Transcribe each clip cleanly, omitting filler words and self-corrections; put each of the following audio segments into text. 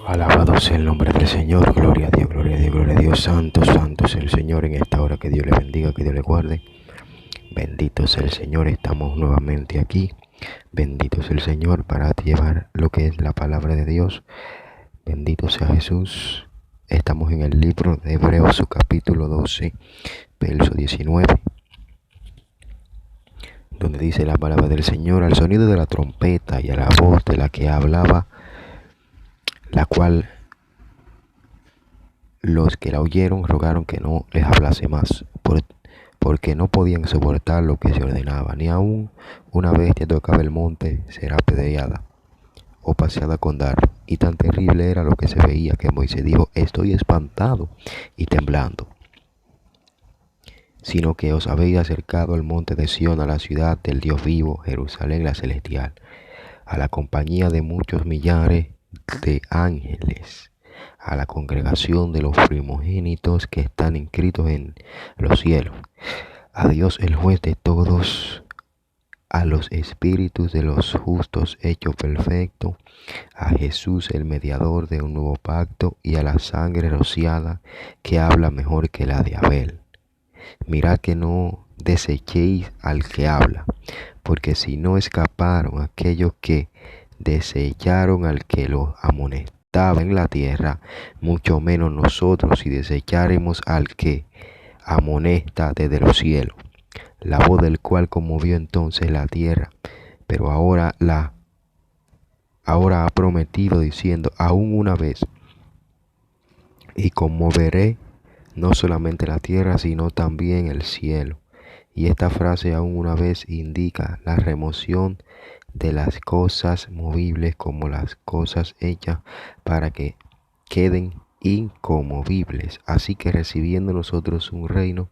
Alabado sea el nombre del Señor, gloria a Dios, gloria a Dios, gloria a Dios, santo, santo es el Señor en esta hora, que Dios le bendiga, que Dios le guarde. Bendito sea el Señor, estamos nuevamente aquí. Bendito sea el Señor para llevar lo que es la palabra de Dios. Bendito sea Jesús. Estamos en el libro de Hebreos, su capítulo 12, verso 19, donde dice la palabra del Señor: al sonido de la trompeta y a la voz de la que hablaba, la cual los que la oyeron rogaron que no les hablase más, porque no podían soportar lo que se ordenaba. Ni aun una bestia tocaba el monte será apedreada o paseada con dardo. Y tan terrible era lo que se veía, que Moisés dijo: estoy espantado y temblando. Sino que os habéis acercado al monte de Sión, a la ciudad del Dios vivo, Jerusalén la celestial, a la compañía de muchos millares de ángeles, a la congregación de los primogénitos que están inscritos en los cielos, a Dios el juez de todos, a los espíritus de los justos hechos perfectos, a Jesús el mediador de un nuevo pacto, y a la sangre rociada que habla mejor que la de Abel. Mirad que no desechéis al que habla, porque si no escaparon aquellos que desecharon al que los amonestaba en la tierra, mucho menos nosotros si desecháremos al que amonesta desde los cielos, la voz del cual conmovió entonces la tierra, pero ahora ha prometido diciendo: aún una vez, y conmoveré no solamente la tierra, sino también el cielo. Y esta frase, aún una vez, indica la remoción de las cosas movibles como las cosas hechas para que queden inconmovibles. Así que, recibiendo nosotros un reino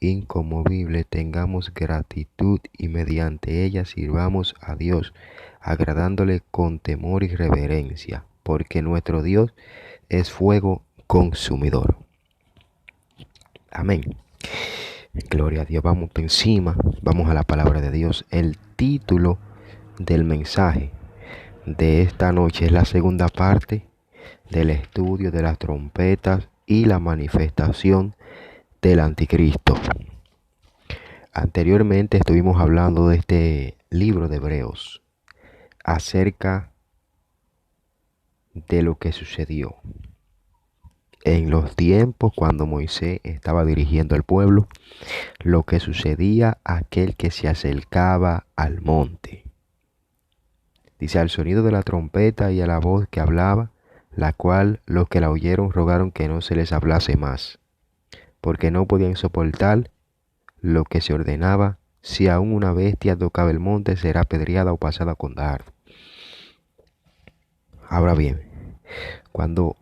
inconmovible, tengamos gratitud y mediante ella sirvamos a Dios, agradándole con temor y reverencia, porque nuestro Dios es fuego consumidor. Amén. Gloria a Dios. Vamos por encima, vamos a la palabra de Dios. El título del mensaje de esta noche es la segunda parte del estudio de las trompetas y la manifestación del anticristo. Anteriormente estuvimos hablando de este libro de Hebreos acerca de lo que sucedió en los tiempos cuando Moisés estaba dirigiendo al pueblo, lo que sucedía a aquel que se acercaba al monte. Dice: al sonido de la trompeta y a la voz que hablaba, la cual los que la oyeron rogaron que no se les hablase más, porque no podían soportar lo que se ordenaba. Si aún una bestia tocaba el monte, será apedreada o pasada con dardo. Ahora bien, cuando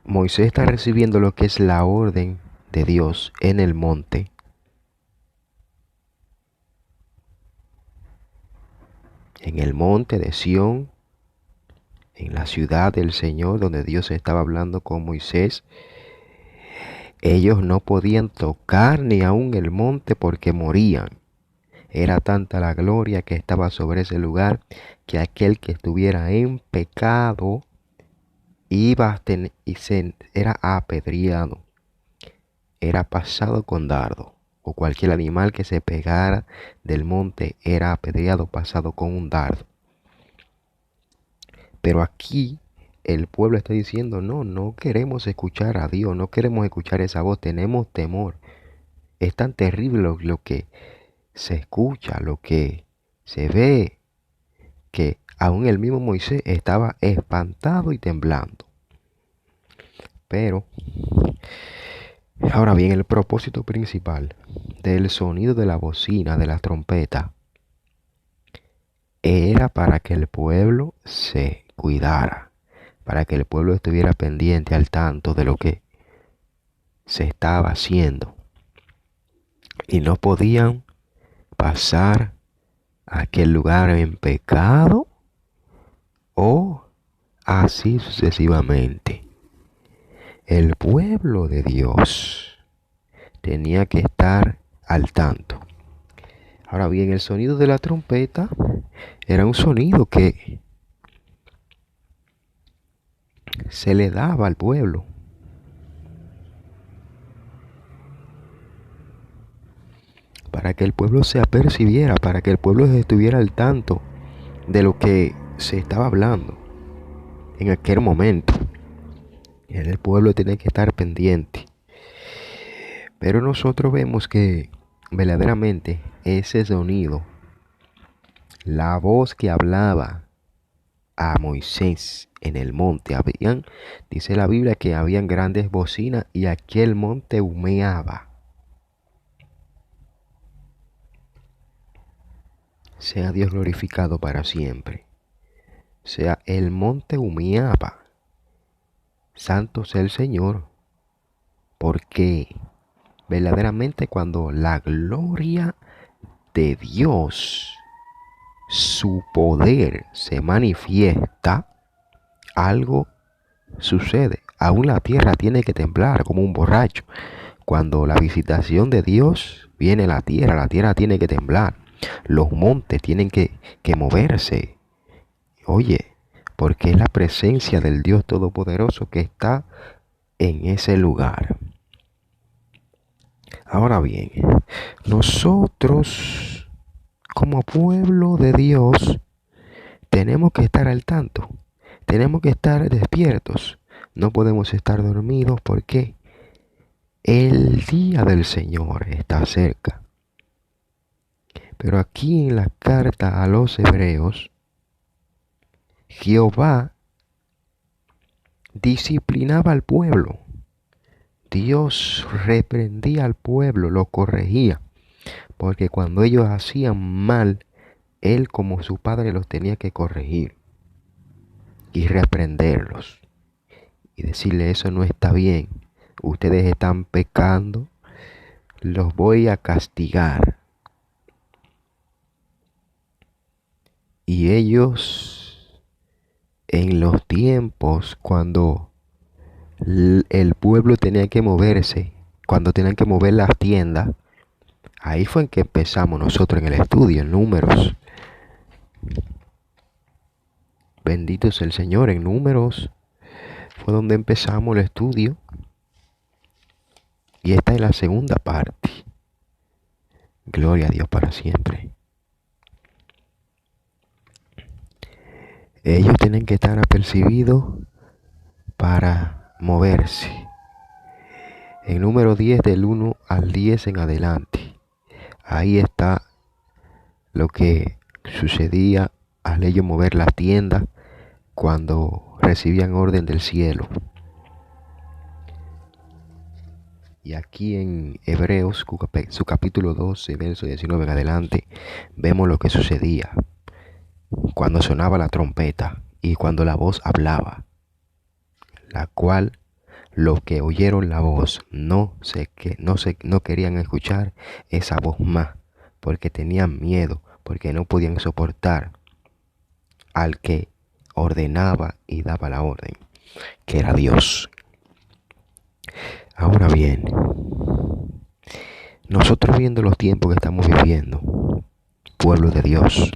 Moisés está recibiendo lo que es la orden de Dios en el monte, de Sión, en la ciudad del Señor, donde Dios estaba hablando con Moisés, ellos no podían tocar ni aún el monte porque morían. Era tanta la gloria que estaba sobre ese lugar que aquel que estuviera en pecado era apedreado, era pasado con dardo, o cualquier animal que se pegara del monte era apedreado, pasado con un dardo. Pero aquí el pueblo está diciendo: no queremos escuchar a Dios, no queremos escuchar esa voz, tenemos temor. Es tan terrible lo que se escucha, lo que se ve, que aún el mismo Moisés estaba espantado y temblando. Pero, ahora bien, el propósito principal del sonido de la bocina, de la trompeta, era para que el pueblo se cuidara, para que el pueblo estuviera pendiente, al tanto de lo que se estaba haciendo. Y no podían pasar a aquel lugar en pecado, o así sucesivamente. El pueblo de Dios tenía que estar al tanto. Ahora bien, el sonido de la trompeta era un sonido que se le daba al pueblo. Para que el pueblo se apercibiera, para que el pueblo estuviera al tanto de lo que se estaba hablando en aquel momento. El pueblo tiene que estar pendiente. Pero nosotros vemos que verdaderamente ese sonido, la voz que hablaba a Moisés en el monte, dice la Biblia que habían grandes bocinas y aquel monte humeaba. Sea Dios glorificado para siempre. Sea el monte humeaba. Santo sea el Señor. Porque verdaderamente cuando la gloria de Dios, su poder se manifiesta, algo sucede. Aún la tierra tiene que temblar como un borracho. Cuando la visitación de Dios viene a la tierra tiene que temblar. Los montes tienen que moverse. Oye, porque es la presencia del Dios Todopoderoso que está en ese lugar. Ahora bien, nosotros como pueblo de Dios tenemos que estar al tanto, tenemos que estar despiertos, no podemos estar dormidos porque el día del Señor está cerca. Pero aquí en la carta a los Hebreos, Jehová disciplinaba al pueblo. Dios reprendía al pueblo, lo corregía, porque cuando ellos hacían mal, Él como su padre los tenía que corregir y reprenderlos y decirle: eso no está bien, ustedes están pecando, los voy a castigar. Y ellos, en los tiempos cuando el pueblo tenía que moverse, cuando tenían que mover las tiendas, ahí fue en que empezamos nosotros en el estudio, en Números. Bendito es el Señor, en Números fue donde empezamos el estudio. Y esta es la segunda parte. Gloria a Dios para siempre. Ellos tienen que estar apercibidos para moverse. En número 10 del 1 al 10 en adelante. Ahí está lo que sucedía al ellos mover las tiendas cuando recibían orden del cielo. Y aquí en Hebreos, su capítulo 12, verso 19 en adelante, vemos lo que sucedía cuando sonaba la trompeta y cuando la voz hablaba, la cual los que oyeron la voz no querían escuchar esa voz más, porque tenían miedo, porque no podían soportar al que ordenaba y daba la orden, que era Dios. Ahora bien, nosotros viendo los tiempos que estamos viviendo, pueblo de Dios,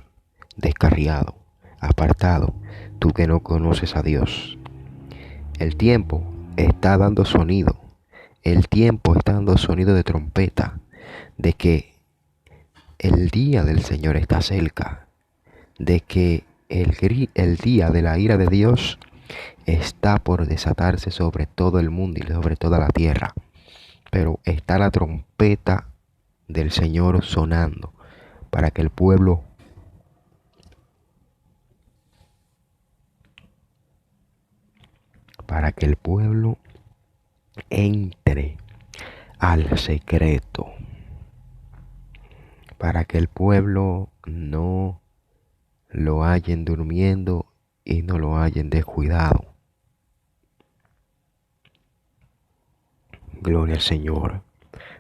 descarriado, apartado, tú que no conoces a Dios, el tiempo está dando sonido, el tiempo está dando sonido de trompeta, de que el día del Señor está cerca, de que el día de la ira de Dios está por desatarse sobre todo el mundo y sobre toda la tierra. Pero está la trompeta del Señor sonando para que el pueblo entre al secreto, para que el pueblo no lo hallen durmiendo y no lo hallen descuidado. Gloria al Señor.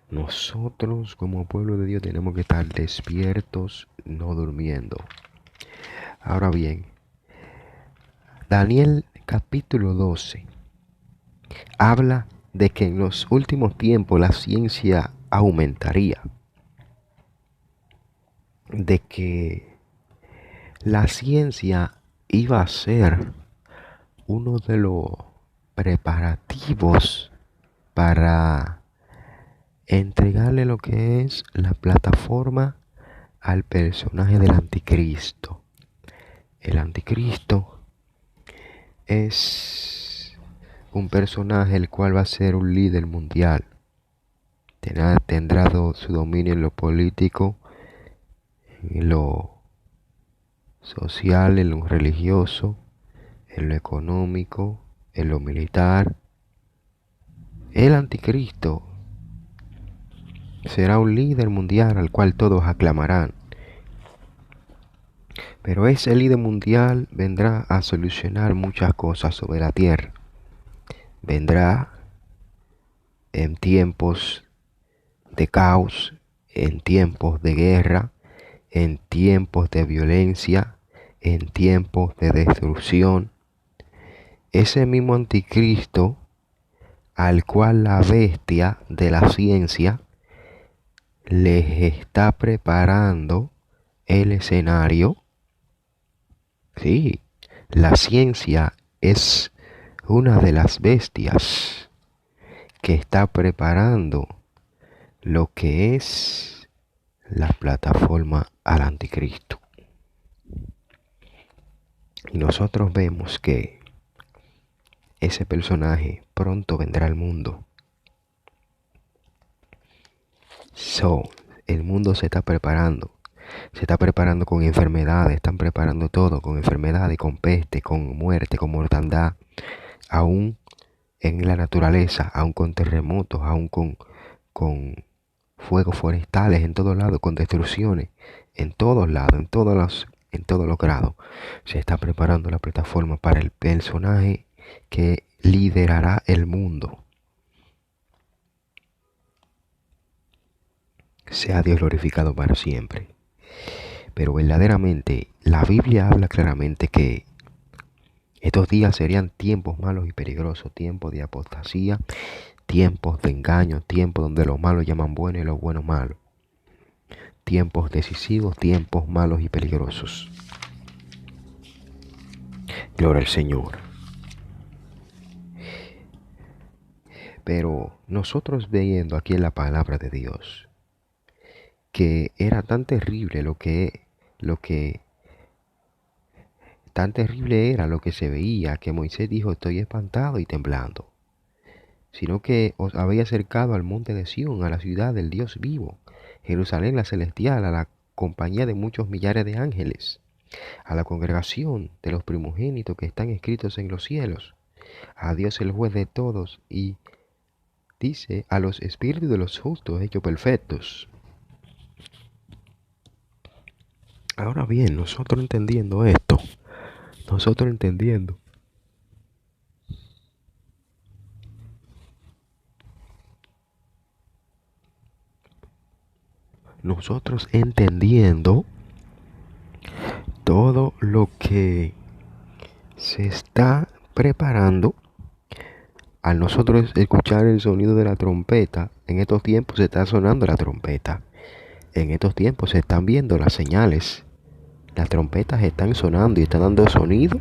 Nosotros como pueblo de Dios tenemos que estar despiertos, no durmiendo. Ahora bien, Daniel capítulo 12 habla de que en los últimos tiempos la ciencia aumentaría, de que la ciencia iba a ser uno de los preparativos para entregarle lo que es la plataforma al personaje del anticristo. El anticristo es un personaje el cual va a ser un líder mundial. Tendrá su dominio en lo político, en lo social, en lo religioso, en lo económico, en lo militar. El anticristo será un líder mundial al cual todos aclamarán. Pero ese líder mundial vendrá a solucionar muchas cosas sobre la tierra. Vendrá en tiempos de caos, en tiempos de guerra, en tiempos de violencia, en tiempos de destrucción. Ese mismo anticristo al cual la bestia de la ciencia les está preparando el escenario. Sí, la ciencia es una de las bestias que está preparando lo que es la plataforma al anticristo. Y nosotros vemos que ese personaje pronto vendrá al mundo. El mundo se está preparando. Se está preparando con enfermedades, están preparando todo, con enfermedades, con peste, con muerte, con mortandad, aún en la naturaleza, aún con terremotos, aún con fuegos forestales en todos lados, con destrucciones en todos lados, en todos los grados. Se está preparando la plataforma para el personaje que liderará el mundo. Sea Dios glorificado para siempre. Pero verdaderamente la Biblia habla claramente que estos días serían tiempos malos y peligrosos, tiempos de apostasía, tiempos de engaño, tiempos donde los malos llaman bueno y los buenos malos. Tiempos decisivos, tiempos malos y peligrosos. Gloria al Señor. Pero nosotros viendo aquí en la palabra de Dios, que era tan terrible tan terrible era lo que se veía, que Moisés dijo, estoy espantado y temblando. Sino que os habéis acercado al monte de Sión, a la ciudad del Dios vivo, Jerusalén la celestial, a la compañía de muchos millares de ángeles, a la congregación de los primogénitos que están escritos en los cielos, a Dios el juez de todos, y dice, a los espíritus de los justos hechos perfectos. Ahora bien, nosotros entendiendo esto, nosotros entendiendo todo lo que se está preparando, al nosotros escuchar el sonido de la trompeta, en estos tiempos se está sonando la trompeta, en estos tiempos se están viendo las señales, las trompetas están sonando y están dando sonido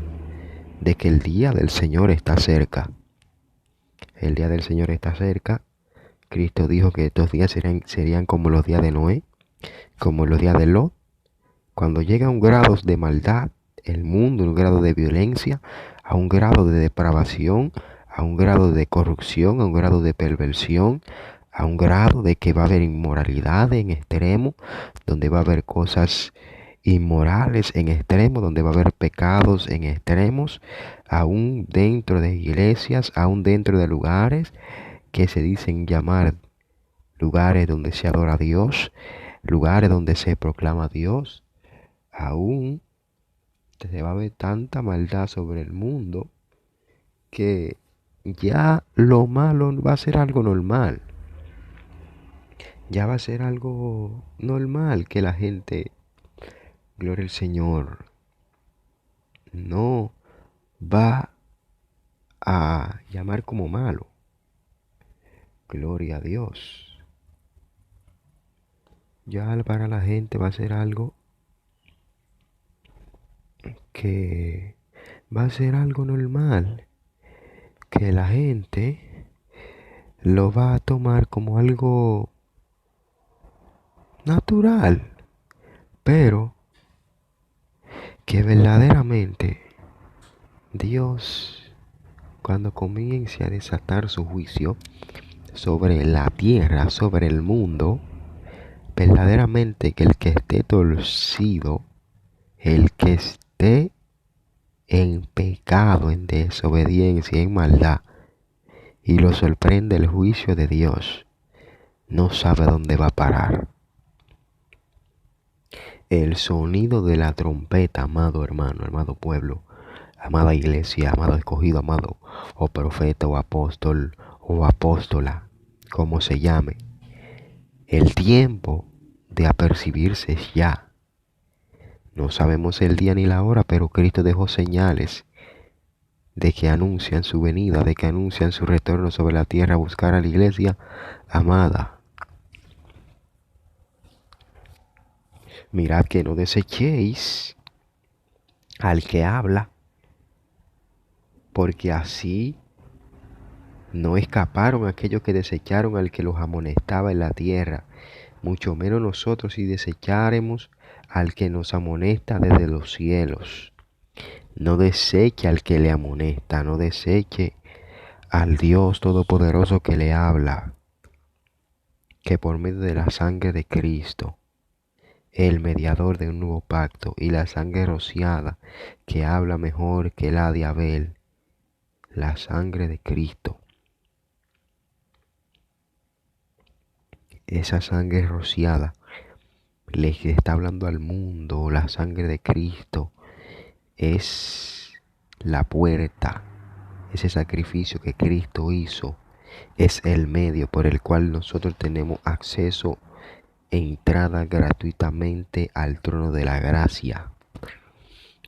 de que el día del Señor está cerca. El día del Señor está cerca. Cristo dijo que estos días serían como los días de Noé, como los días de Lot. Cuando llega a un grado de maldad, el mundo, a un grado de violencia, a un grado de depravación, a un grado de corrupción, a un grado de perversión, a un grado de que va a haber inmoralidad en extremo, donde va a haber cosas inmorales en extremo, donde va a haber pecados en extremos, aún dentro de iglesias, aún dentro de lugares que se dicen llamar lugares donde se adora a Dios, lugares donde se proclama a Dios, aún se va a ver tanta maldad sobre el mundo que ya lo malo va a ser algo normal. Ya va a ser algo normal que la gente, gloria al Señor, no va a llamar como malo. Gloria a Dios. Ya para la gente va a ser algo que va a ser algo normal. que la gente lo va a tomar como algo natural, pero que verdaderamente Dios, cuando comience a desatar su juicio sobre la tierra, sobre el mundo, verdaderamente que el que esté torcido, el que esté en pecado, en desobediencia, en maldad, y lo sorprende el juicio de Dios, no sabe dónde va a parar. El sonido de la trompeta, amado hermano, amado pueblo, amada iglesia, amado escogido, amado o profeta o apóstol o apóstola, como se llame, el tiempo de apercibirse es ya. No sabemos el día ni la hora, pero Cristo dejó señales de que anuncian su venida, de que anuncian su retorno sobre la tierra a buscar a la iglesia amada. Mirad que no desechéis al que habla, porque así no escaparon aquellos que desecharon al que los amonestaba en la tierra, mucho menos nosotros si desecháremos al que nos amonesta desde los cielos. No deseche al que le amonesta, no deseche al Dios Todopoderoso que le habla, que por medio de la sangre de Cristo, el mediador de un nuevo pacto, y la sangre rociada, que habla mejor que la de Abel, la sangre de Cristo. Esa sangre rociada le está hablando al mundo, la sangre de Cristo es la puerta, ese sacrificio que Cristo hizo es el medio por el cual nosotros tenemos acceso e entrada gratuitamente al trono de la gracia.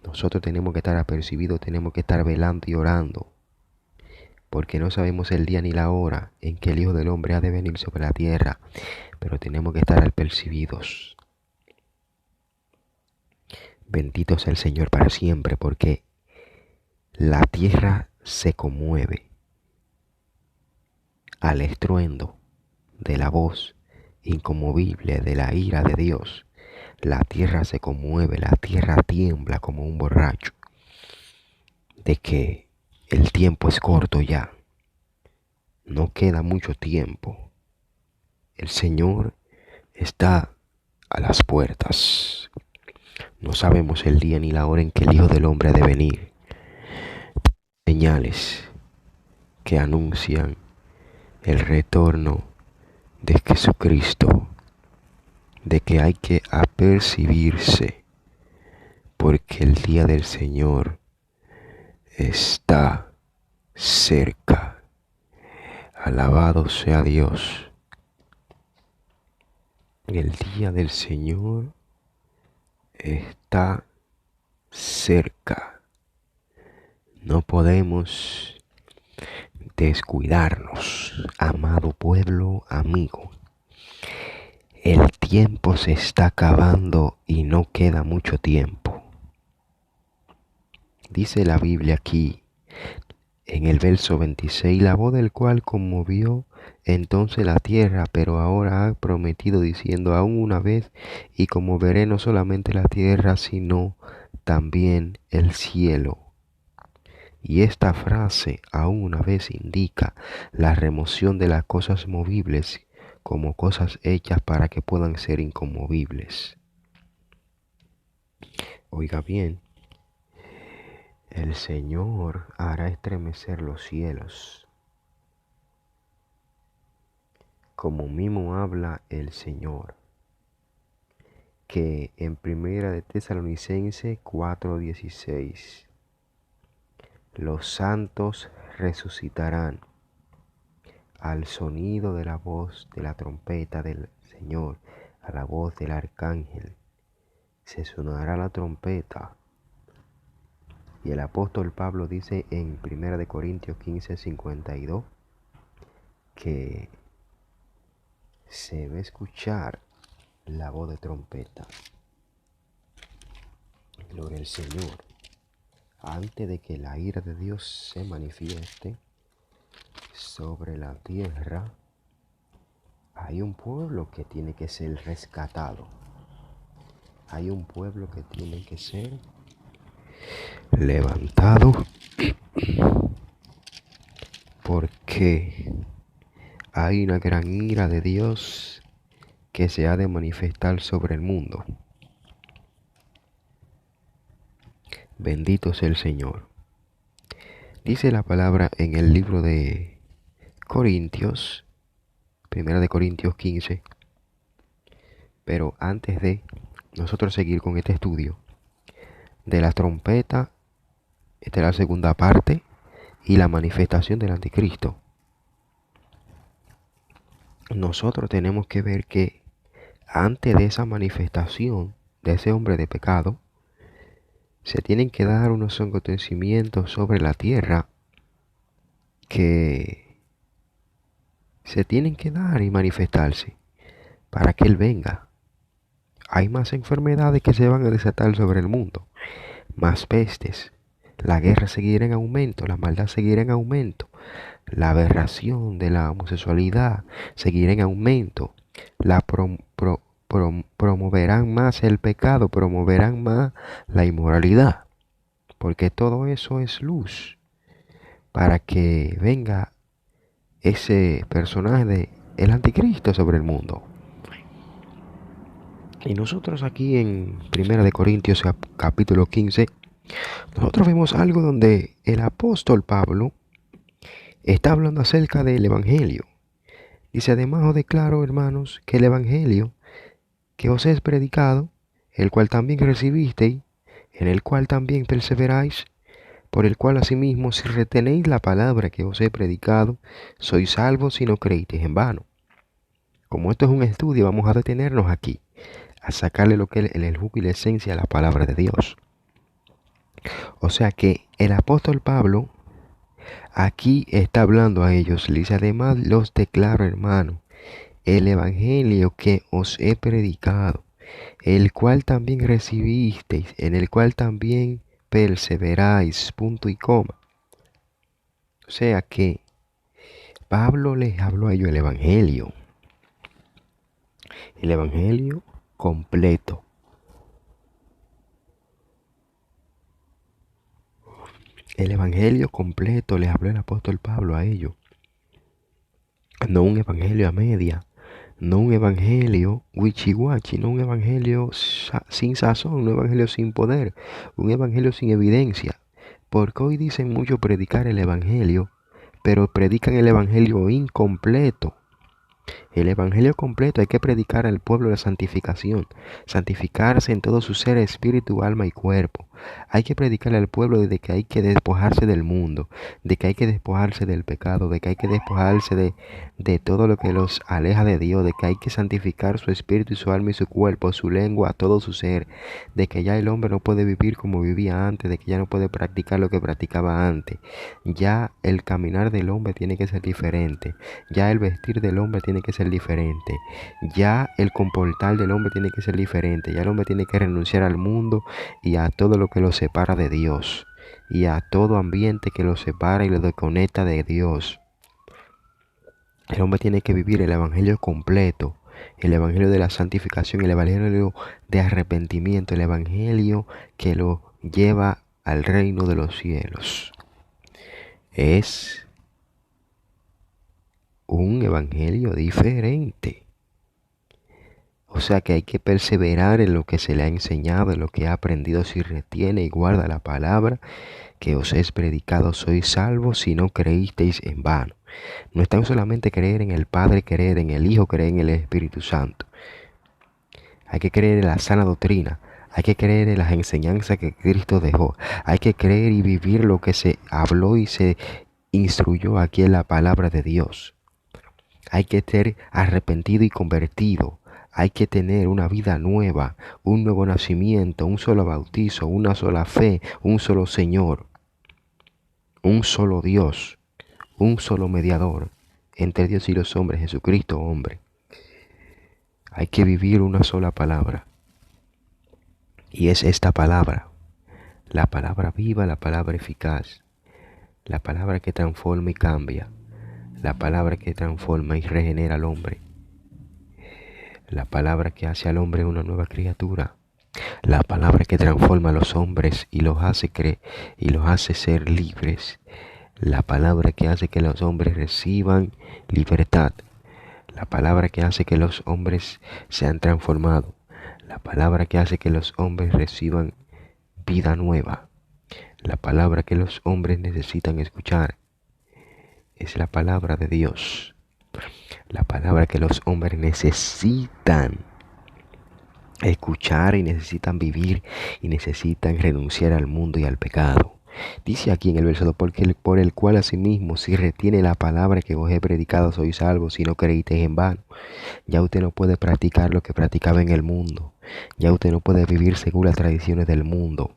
Nosotros tenemos que estar apercibidos, tenemos que estar velando y orando, porque no sabemos el día ni la hora en que el Hijo del Hombre ha de venir sobre la tierra, pero tenemos que estar apercibidos. Bendito sea el Señor para siempre, porque la tierra se conmueve al estruendo de la voz inconmovible de la ira de Dios. La tierra se conmueve, la tierra tiembla como un borracho, de que el tiempo es corto ya, no queda mucho tiempo. El Señor está a las puertas. No sabemos el día ni la hora en que el Hijo del Hombre ha de venir. Señales que anuncian el retorno de Jesucristo, de que hay que apercibirse, porque el día del Señor está cerca. Alabado sea Dios. El día del Señor está cerca. No podemos descuidarnos, amado pueblo, amigo. El tiempo se está acabando y no queda mucho tiempo. Dice la Biblia aquí, en el verso 26, la voz del cual conmovió entonces la tierra, pero ahora ha prometido diciendo aún una vez, y conmoveré no solamente la tierra, sino también el cielo. Y esta frase aún una vez indica la remoción de las cosas movibles como cosas hechas para que puedan ser inconmovibles. Oiga bien, el Señor hará estremecer los cielos, como mismo habla el Señor, que en Primera de Tesalonicenses 4:16, los santos resucitarán al sonido de la voz de la trompeta del Señor, a la voz del arcángel. Se sonará la trompeta. Y el apóstol Pablo dice en 1 Corintios 15:52 que se va a escuchar la voz de trompeta. Gloria al Señor. Antes de que la ira de Dios se manifieste, sobre la tierra, hay un pueblo que tiene que ser rescatado. Hay un pueblo que tiene que ser levantado, porque hay una gran ira de Dios que se ha de manifestar sobre el mundo. Bendito sea el Señor. Dice la palabra en el libro de Corintios, 1 Corintios 15. Pero antes de nosotros seguir con este estudio de la trompeta, esta es la segunda parte, y la manifestación del anticristo, nosotros tenemos que ver que antes de esa manifestación de ese hombre de pecado, se tienen que dar unos acontecimientos sobre la tierra que se tienen que dar y manifestarse para que Él venga. Hay más enfermedades que se van a desatar sobre el mundo, más pestes, la guerra seguirá en aumento, la maldad seguirá en aumento, la aberración de la homosexualidad seguirá en aumento, promoverán más el pecado, promoverán más la inmoralidad, porque todo eso es luz para que venga ese personaje de el anticristo sobre el mundo. Y nosotros aquí en 1 Corintios capítulo 15, nosotros vemos algo donde el apóstol Pablo está hablando acerca del evangelio. Dice: además os declaro, hermanos, que el evangelio que os es predicado, el cual también recibisteis, en el cual también perseveráis, por el cual asimismo, si retenéis la palabra que os he predicado, sois salvos si no creísteis en vano. Como esto es un estudio, vamos a detenernos aquí, a sacarle lo que es el jugo y la esencia a la palabra de Dios. O sea que el apóstol Pablo aquí está hablando a ellos, le dice: además los declaro, hermano, el evangelio que os he predicado, el cual también recibisteis, en el cual también perseveráis, punto y coma. O sea que Pablo les habló a ellos el evangelio completo. El evangelio completo les habló el apóstol Pablo a ellos. No un evangelio a media, no un evangelio wichiwachi, no un evangelio sin sazón, un evangelio sin poder, un evangelio sin evidencia. Porque hoy dicen mucho predicar el evangelio, pero predican el evangelio incompleto. El evangelio completo hay que predicar al pueblo la santificación, santificarse en todo su ser, espíritu, alma y cuerpo. Hay que predicarle al pueblo de que hay que despojarse del mundo, de que hay que despojarse del pecado, de que hay que despojarse de todo lo que los aleja de Dios, de que hay que santificar su espíritu y su alma y su cuerpo, su lengua, todo su ser, de que ya el hombre no puede vivir como vivía antes, de que ya no puede practicar lo que practicaba antes. Ya el caminar del hombre tiene que ser diferente, ya el vestir del hombre tiene que ser diferente, ya el comportar del hombre tiene que ser diferente, ya el hombre tiene que renunciar al mundo y a todo lo que lo separa de Dios, y a todo ambiente que lo separa y lo desconecta de Dios. El hombre tiene que vivir el evangelio completo, el evangelio de la santificación, el evangelio de arrepentimiento, el evangelio que lo lleva al reino de los cielos. Es un evangelio diferente. O sea que hay que perseverar en lo que se le ha enseñado, en lo que ha aprendido. Si retiene y guarda la palabra que os es predicado, sois salvos si no creísteis en vano. No es tan solamente creer en el Padre, creer en el Hijo, creer en el Espíritu Santo. Hay que creer en la sana doctrina. Hay que creer en las enseñanzas que Cristo dejó. Hay que creer y vivir lo que se habló y se instruyó aquí en la palabra de Dios. Hay que ser arrepentido y convertido. Hay que tener una vida nueva, un nuevo nacimiento, un solo bautizo, una sola fe, un solo Señor, un solo Dios, un solo mediador entre Dios y los hombres, Jesucristo hombre. Hay que vivir una sola palabra. Y es esta palabra, la palabra viva, la palabra eficaz, la palabra que transforma y cambia, La palabra que transforma y regenera al hombre. La palabra que hace al hombre una nueva criatura. La palabra que transforma a los hombres y los hace ser libres. La palabra que hace que los hombres reciban libertad. La palabra que hace que los hombres sean transformados. La palabra que hace que los hombres reciban vida nueva. La palabra que los hombres necesitan escuchar es la palabra de Dios. La palabra que los hombres necesitan escuchar y necesitan vivir y necesitan renunciar al mundo y al pecado. Dice aquí en el verso 2, por el cual asimismo, si retiene la palabra que os he predicado, sois salvos, si no creísteis en vano. Ya usted no puede practicar lo que practicaba en el mundo. Ya usted no puede vivir según las tradiciones del mundo.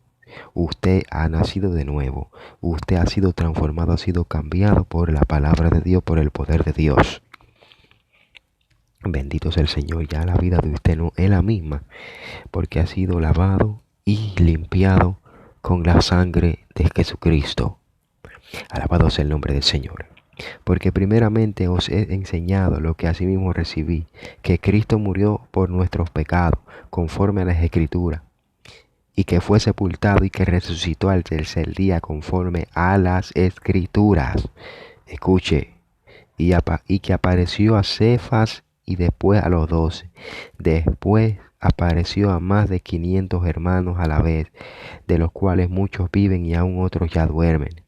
Usted ha nacido de nuevo. Usted ha sido transformado, ha sido cambiado por la palabra de Dios, por el poder de Dios. Bendito sea el Señor. Ya la vida de usted no es la misma, porque ha sido lavado y limpiado con la sangre de Jesucristo. Alabado sea el nombre del Señor. Porque primeramente os he enseñado lo que asimismo recibí, que Cristo murió por nuestros pecados, conforme a las Escrituras, y que fue sepultado y que resucitó al tercer día, conforme a las Escrituras. Escuche, y que apareció a Cefas y después a los 12. Después apareció a más de 500 hermanos a la vez, de los cuales muchos viven y aún otros ya duermen.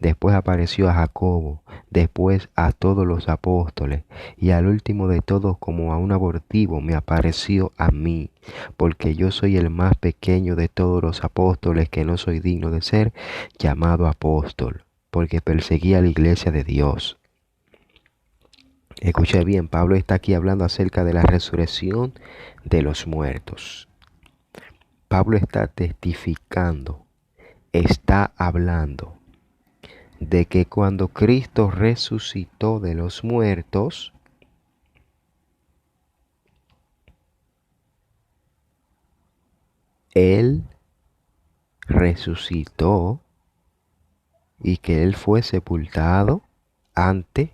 Después apareció a Jacobo, después a todos los apóstoles, y al último de todos, como a un abortivo, me apareció a mí, porque yo soy el más pequeño de todos los apóstoles, que no soy digno de ser llamado apóstol, porque perseguía la iglesia de Dios. Escuche bien, Pablo está aquí hablando acerca de la resurrección de los muertos. Pablo está testificando, está hablando de que cuando Cristo resucitó de los muertos, Él resucitó y que Él fue sepultado antes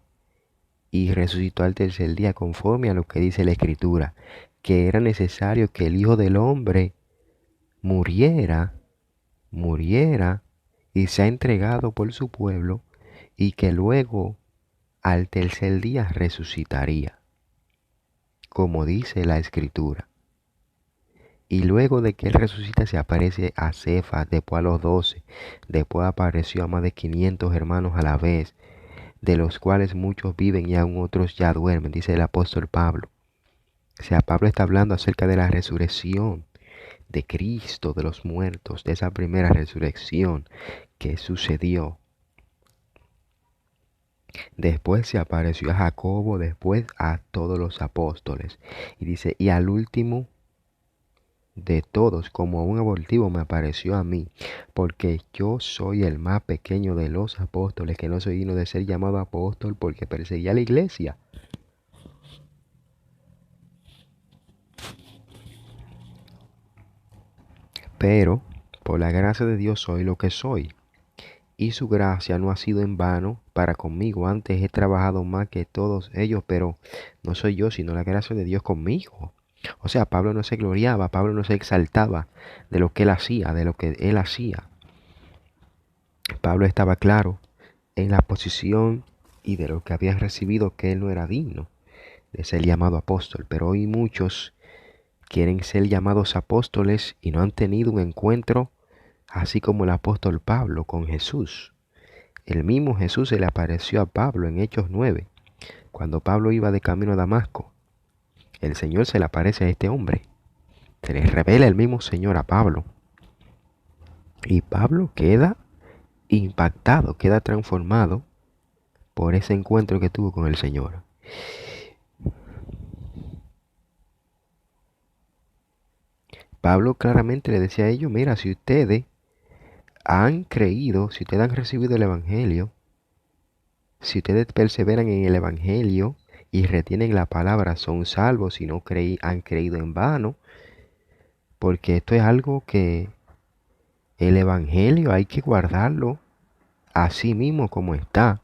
y resucitó al tercer día, conforme a lo que dice la Escritura, que era necesario que el Hijo del Hombre muriera y sea entregado por su pueblo, y que luego al tercer día resucitaría, como dice la Escritura. Y luego de que él resucita, se aparece a Cefas, después a los 12, después apareció a más de 500 hermanos a la vez, de los cuales muchos viven y aún otros ya duermen, dice el apóstol Pablo. O sea, Pablo está hablando acerca de la resurrección de Cristo de los muertos, de esa primera resurrección que sucedió. Después se apareció a Jacobo, después a todos los apóstoles. Y dice, y al último de todos, como un abortivo, me apareció a mí, porque yo soy el más pequeño de los apóstoles, que no soy digno de ser llamado apóstol, porque perseguía a la iglesia. Pero por la gracia de Dios soy lo que soy, y su gracia no ha sido en vano para conmigo. Antes he trabajado más que todos ellos, pero no soy yo, sino la gracia de Dios conmigo. O sea, Pablo no se gloriaba, Pablo no se exaltaba de lo que él hacía, de lo que él hacía. Pablo estaba claro en la posición y de lo que había recibido, que él no era digno de ser llamado apóstol. Pero hoy muchos quieren ser llamados apóstoles y no han tenido un encuentro así como el apóstol Pablo con Jesús. El mismo Jesús se le apareció a Pablo en Hechos 9, cuando Pablo iba de camino a Damasco. El Señor se le aparece a este hombre. Se le revela el mismo Señor a Pablo. Y Pablo queda impactado, queda transformado por ese encuentro que tuvo con el Señor. Pablo claramente le decía a ellos, mira, si ustedes han creído, si ustedes han recibido el Evangelio, si ustedes perseveran en el Evangelio y retienen la palabra, son salvos. Si no han creído en vano, porque esto es algo que el Evangelio hay que guardarlo así mismo como está.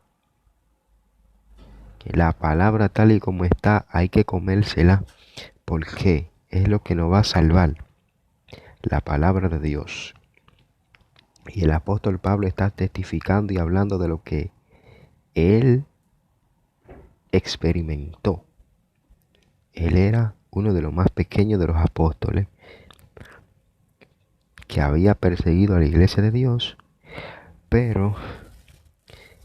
La palabra tal y como está hay que comérsela porque es lo que nos va a salvar, la palabra de Dios. Y el apóstol Pablo está testificando y hablando de lo que él experimentó. Él era uno de los más pequeños de los apóstoles que había perseguido a la iglesia de Dios, pero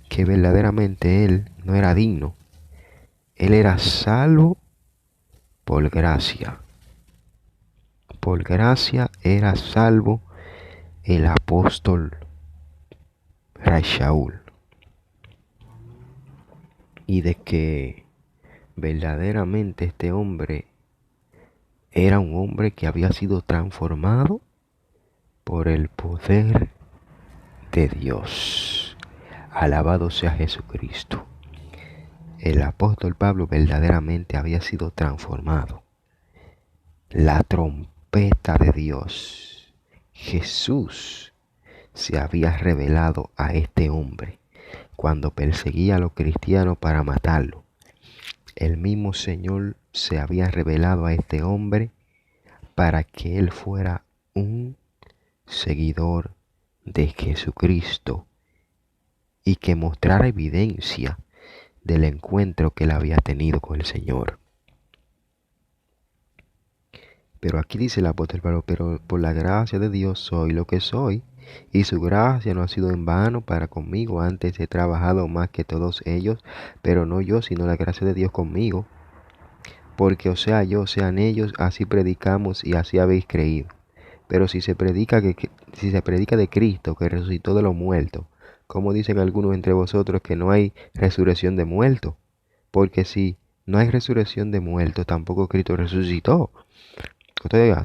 que verdaderamente él no era digno. Él era salvo por gracia. Por gracia era salvo el apóstol Shaul. Y de que verdaderamente este hombre era un hombre que había sido transformado por el poder de Dios. Alabado sea Jesucristo. El apóstol Pablo verdaderamente había sido transformado. La trompeta de Dios, Jesús, se había revelado a este hombre cuando perseguía a los cristianos para matarlo. El mismo Señor se había revelado a este hombre para que él fuera un seguidor de Jesucristo y que mostrara evidencia del encuentro que él había tenido con el Señor. Pero aquí dice el apóstol Pablo, pero por la gracia de Dios soy lo que soy, y su gracia no ha sido en vano para conmigo. Antes he trabajado más que todos ellos, pero no yo, sino la gracia de Dios conmigo. Porque o sea yo, sean ellos, así predicamos y así habéis creído. Pero si se predica de Cristo, que resucitó de los muertos, como dicen algunos entre vosotros que no hay resurrección de muertos, porque si no hay resurrección de muertos, tampoco Cristo resucitó.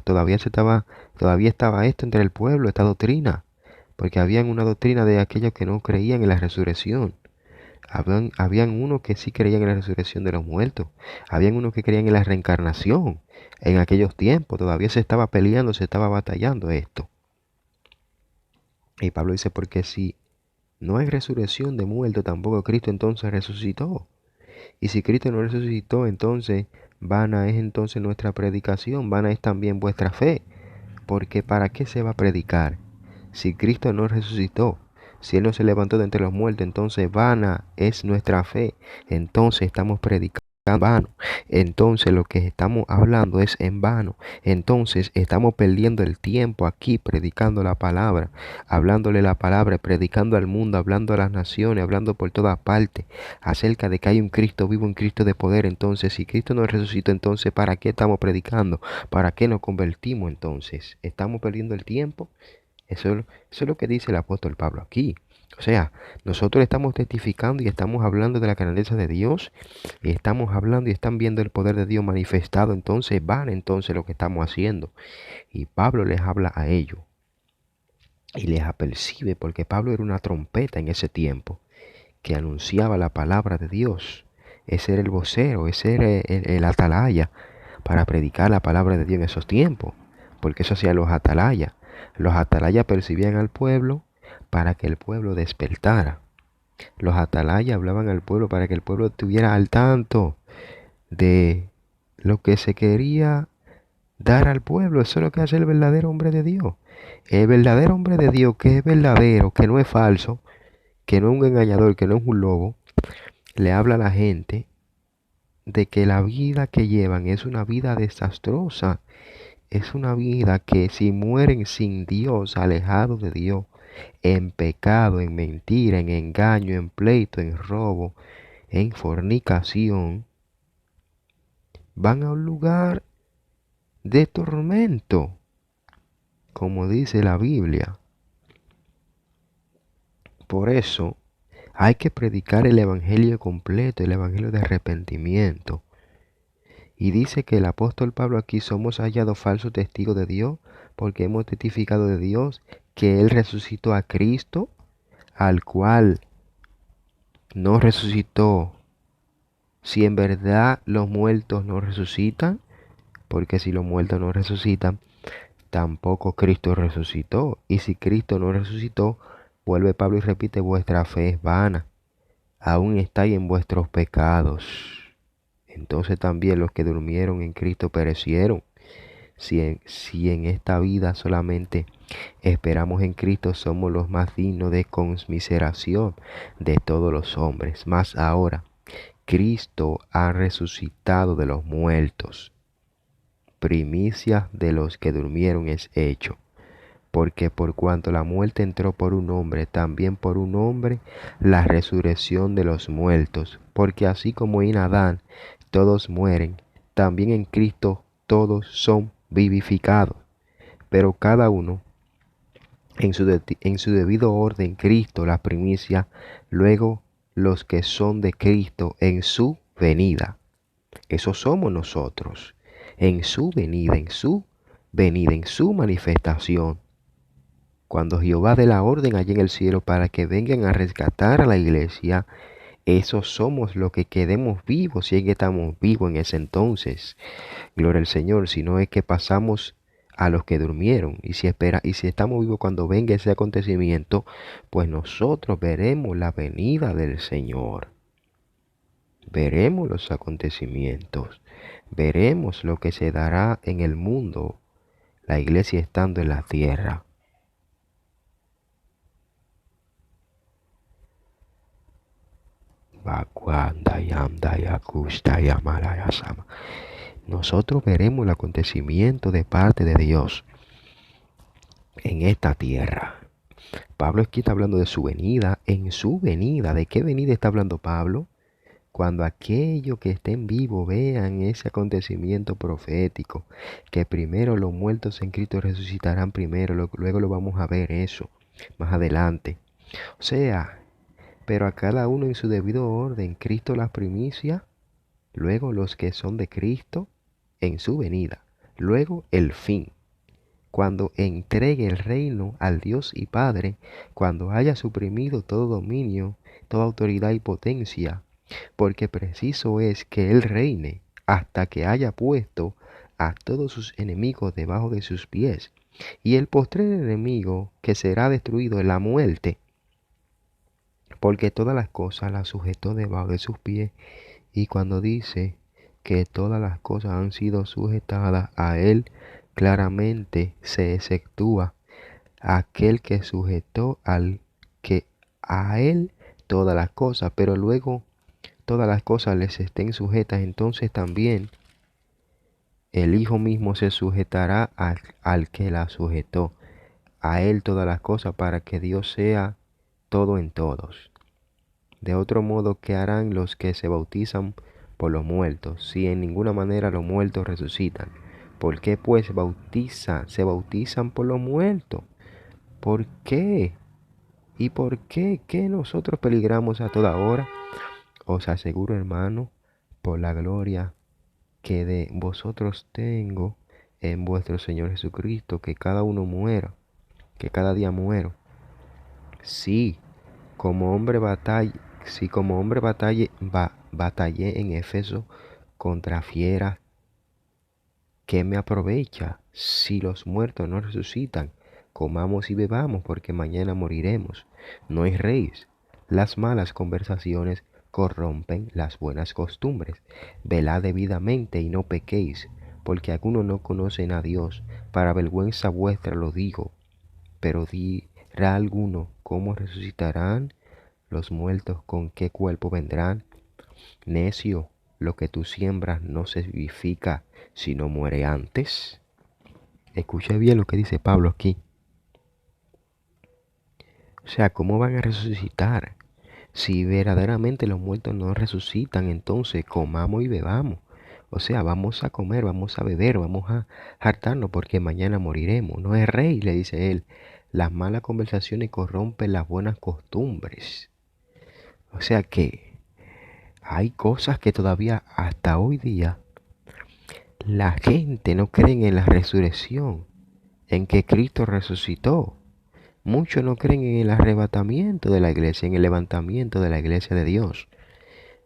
Todavía estaba esto entre el pueblo, esta doctrina, porque habían una doctrina de aquellos que no creían en la resurrección. Habían unos que sí creían en la resurrección de los muertos. Habían unos que creían en la reencarnación. En aquellos tiempos todavía se estaba peleando, se estaba batallando esto. Y Pablo dice, porque si no hay resurrección de muertos, tampoco Cristo entonces resucitó. Y si Cristo no resucitó, entonces vana es entonces nuestra predicación, vana es también vuestra fe. Porque ¿para qué se va a predicar si Cristo no resucitó? Si Él no se levantó de entre los muertos, entonces vana es nuestra fe. Entonces estamos predicando en vano. Entonces lo que estamos hablando es en vano. Entonces estamos perdiendo el tiempo aquí predicando la palabra, hablándole la palabra, predicando al mundo, hablando a las naciones, hablando por todas partes acerca de que hay un Cristo vivo, un Cristo de poder. Entonces, si Cristo no resucitó, entonces ¿para qué estamos predicando? ¿Para qué nos convertimos entonces? ¿Estamos perdiendo el tiempo? Eso es lo que dice el apóstol Pablo aquí. O sea, nosotros estamos testificando y estamos hablando de la grandeza de Dios, y estamos hablando y están viendo el poder de Dios manifestado, entonces van entonces lo que estamos haciendo. Y Pablo les habla a ellos y les apercibe, porque Pablo era una trompeta en ese tiempo que anunciaba la palabra de Dios. Ese era el vocero, ese era el atalaya para predicar la palabra de Dios en esos tiempos, porque eso hacían los atalayas. Los atalayas percibían al pueblo para que el pueblo despertara. Los atalayas hablaban al pueblo para que el pueblo estuviera al tanto de lo que se quería dar al pueblo. Eso es lo que hace el verdadero hombre de Dios. El verdadero hombre de Dios, que es verdadero, que no es falso, que no es un engañador, que no es un lobo, le habla a la gente de que la vida que llevan es una vida desastrosa. Es una vida que si mueren sin Dios, alejados de Dios, en pecado, en mentira, en engaño, en pleito, en robo, en fornicación, van a un lugar de tormento, como dice la Biblia. Por eso hay que predicar el evangelio completo, el evangelio de arrepentimiento. Y dice que el apóstol Pablo aquí somos hallados falsos testigos de Dios, porque hemos testificado de Dios que Él resucitó a Cristo, al cual no resucitó. Si en verdad los muertos no resucitan, porque si los muertos no resucitan, tampoco Cristo resucitó. Y si Cristo no resucitó, vuelve Pablo y repite, vuestra fe es vana. aún estáis en vuestros pecados. Entonces también los que durmieron en Cristo perecieron. Si en esta vida solamente esperamos en Cristo, somos los más dignos de conmiseración de todos los hombres. Mas ahora Cristo ha resucitado de los muertos. Primicia de los que durmieron es hecho. Porque por cuanto la muerte entró por un hombre, también por un hombre la resurrección de los muertos. Porque así como en Adán todos mueren, también en Cristo todos son vivificados. Pero cada uno en su debido orden: Cristo la primicia, luego los que son de Cristo en su venida. Eso somos nosotros, en su venida, en su manifestación. Cuando Jehová dé la orden allí en el cielo para que vengan a rescatar a la iglesia, esos somos los que quedemos vivos, si es que estamos vivos en ese entonces. Gloria al Señor. Si no es que pasamos a los que durmieron, y si estamos vivos cuando venga ese acontecimiento, pues nosotros veremos la venida del Señor. Veremos los acontecimientos, veremos lo que se dará en el mundo, la iglesia estando en la tierra. Nosotros veremos el acontecimiento de parte de Dios en esta tierra. Pablo aquí está hablando de su venida, en su venida. ¿De qué venida está hablando Pablo? Cuando aquellos que estén vivos vean ese acontecimiento profético, que primero los muertos en Cristo resucitarán primero, luego lo vamos a ver eso más adelante. O sea, pero a cada uno en su debido orden: Cristo la primicia, luego los que son de Cristo en su venida, luego el fin. Cuando entregue el reino al Dios y Padre, cuando haya suprimido todo dominio, toda autoridad y potencia, porque preciso es que Él reine hasta que haya puesto a todos sus enemigos debajo de sus pies. Y el postrer enemigo que será destruido es la muerte, porque todas las cosas las sujetó debajo de sus pies. Y cuando dice que todas las cosas han sido sujetadas a Él, claramente se exceptúa aquel que sujetó al que a Él todas las cosas, pero luego todas las cosas les estén sujetas, entonces también el Hijo mismo se sujetará al que la sujetó, a Él todas las cosas, para que Dios sea todo en todos. De otro modo, ¿qué harán los que se bautizan por los muertos, si en ninguna manera los muertos resucitan? ¿Por qué pues se bautizan por los muertos? ¿Por qué? ¿Y por qué? ¿Qué nosotros peligramos a toda hora? Os aseguro, hermano, por la gloria que de vosotros tengo en vuestro Señor Jesucristo, que cada uno muera, que cada día muero. Sí, como hombre batalla, si como hombre batallé en Éfeso contra fieras, ¿qué me aprovecha? Si los muertos no resucitan, comamos y bebamos, porque mañana moriremos. No erréis. Las malas conversaciones corrompen las buenas costumbres. Velad debidamente y no pequéis, porque algunos no conocen a Dios. Para vergüenza vuestra lo digo. Pero dirá alguno: ¿cómo resucitarán los muertos? ¿Con qué cuerpo vendrán? Necio, lo que tú siembras no se vivifica, sino muere antes. Escucha bien lo que dice Pablo aquí. O sea, ¿cómo van a resucitar? Si verdaderamente los muertos no resucitan, entonces comamos y bebamos. O sea, vamos a comer, vamos a beber, vamos a hartarnos, porque mañana moriremos. No es rey, le dice él. Las malas conversaciones corrompen las buenas costumbres. O sea que hay cosas que todavía hasta hoy día la gente no cree en la resurrección, en que Cristo resucitó. Muchos no creen en el arrebatamiento de la iglesia, en el levantamiento de la iglesia de Dios.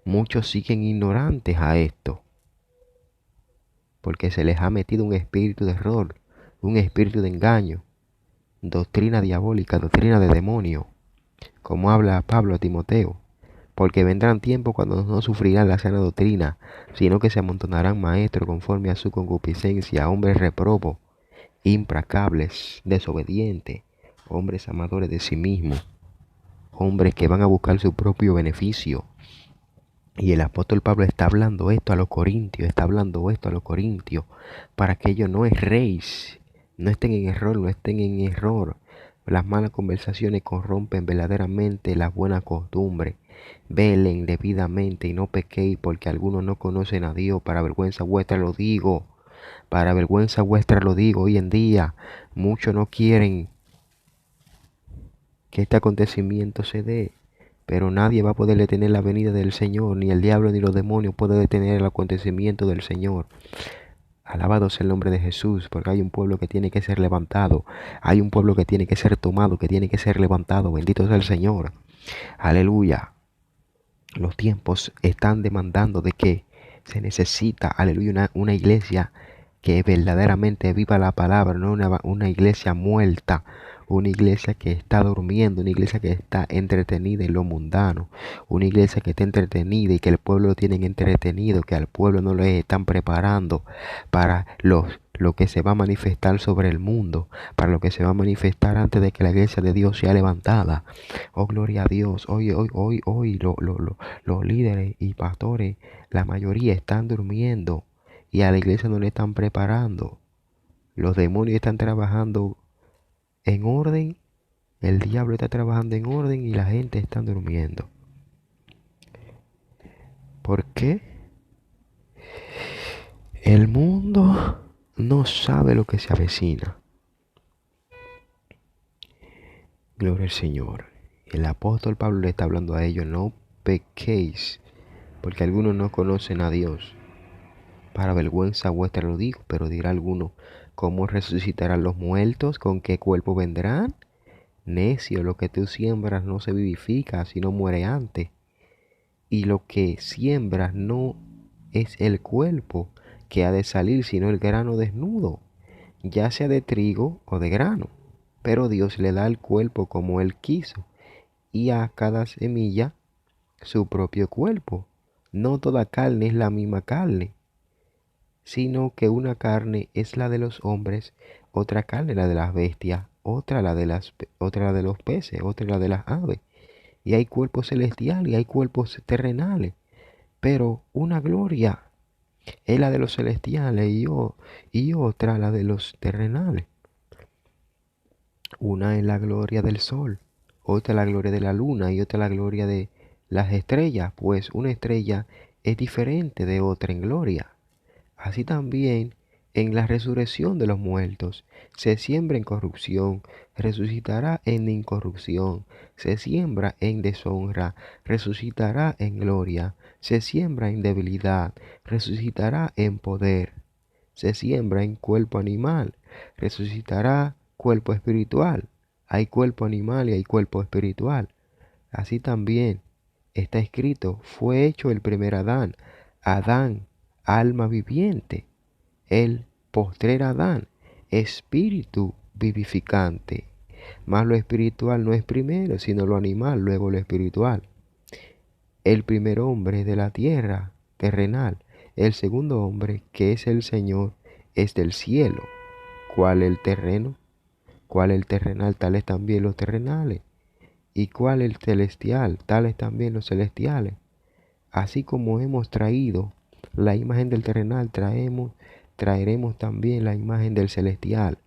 Muchos siguen ignorantes a esto, porque se les ha metido un espíritu de error, un espíritu de engaño, doctrina diabólica, doctrina de demonio, como habla Pablo a Timoteo. porque vendrán tiempos cuando no sufrirán la sana doctrina, sino que se amontonarán maestros conforme a su concupiscencia, hombres reprobos, implacables, desobedientes, hombres amadores de sí mismos, hombres que van a buscar su propio beneficio. Y el apóstol Pablo está hablando esto a los corintios, para que ellos no erréis, no estén en error. Las malas conversaciones corrompen verdaderamente las buenas costumbres. Velen debidamente y no pequéis, porque algunos no conocen a Dios. Para vergüenza vuestra lo digo. Hoy en día muchos no quieren que este acontecimiento se dé, pero nadie va a poder detener la venida del Señor, ni el diablo ni los demonios pueden detener el acontecimiento del Señor. Alabado sea el nombre de Jesús, porque hay un pueblo que tiene que ser levantado, hay un pueblo que tiene que ser tomado, que tiene que ser levantado. Bendito sea el Señor. Aleluya. Los tiempos están demandando de que se necesita, aleluya, una iglesia que verdaderamente viva la palabra, no una iglesia muerta, una iglesia que está durmiendo, una iglesia que está entretenida en lo mundano, una iglesia que está entretenida y que el pueblo lo tienen entretenido, que al pueblo no le están preparando para lo que se va a manifestar sobre el mundo, para lo que se va a manifestar antes de que la iglesia de Dios sea levantada. Oh, gloria a Dios. Hoy los líderes y pastores, la mayoría están durmiendo y a la iglesia no le están preparando. Los demonios están trabajando en orden, el diablo está trabajando en orden y la gente está durmiendo. ¿Por qué? El mundo no sabe lo que se avecina. Gloria al Señor. El apóstol Pablo le está hablando a ellos: no pequéis, porque algunos no conocen a Dios. Para vergüenza vuestra lo digo, pero dirá alguno: ¿cómo resucitarán los muertos? ¿Con qué cuerpo vendrán? Necio, lo que tú siembras no se vivifica, sino muere antes. Y lo que siembras no es el cuerpo que ha de salir, sino el grano desnudo, ya sea de trigo o de grano. Pero Dios le da el cuerpo como Él quiso, y a cada semilla su propio cuerpo. No toda carne es la misma carne, sino que una carne es la de los hombres, otra carne la de las bestias, otra la de los peces, otra la de las aves. Y hay cuerpos celestiales y hay cuerpos terrenales, pero una gloria es la de los celestiales y otra la de los terrenales. Una es la gloria del sol, otra la gloria de la luna y otra la gloria de las estrellas, pues una estrella es diferente de otra en gloria. Así también en la resurrección de los muertos, se siembra en corrupción, resucitará en incorrupción, se siembra en deshonra, resucitará en gloria, se siembra en debilidad, resucitará en poder, se siembra en cuerpo animal, resucitará cuerpo espiritual. Hay cuerpo animal y hay cuerpo espiritual. Así también está escrito: fue hecho el primer Adán, Adán, alma viviente; el postrer Adán, espíritu vivificante. Mas lo espiritual no es primero, sino lo animal, luego lo espiritual. El primer hombre de la tierra terrenal, el segundo hombre, que es el Señor, es del cielo. ¿Cuál el terreno? ¿Cuál el terrenal? Tales también los terrenales. ¿Y cuál el celestial? Tales también los celestiales. Así como hemos traído la imagen del terrenal, traeremos también la imagen del celestial.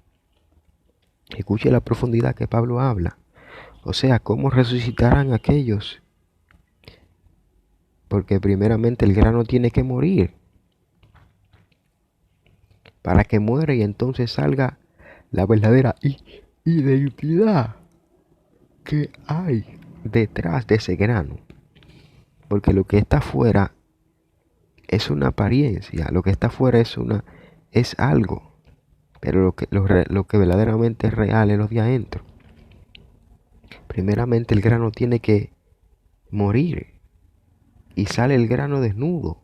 Escuche la profundidad que Pablo habla. O sea, ¿cómo resucitarán aquellos? Porque primeramente el grano tiene que morir, para que muera y entonces salga la verdadera identidad que hay detrás de ese grano. Porque lo que está afuera es una apariencia, lo que está afuera es algo, pero lo que verdaderamente es real es lo de adentro. Primeramente el grano tiene que morir y sale el grano desnudo,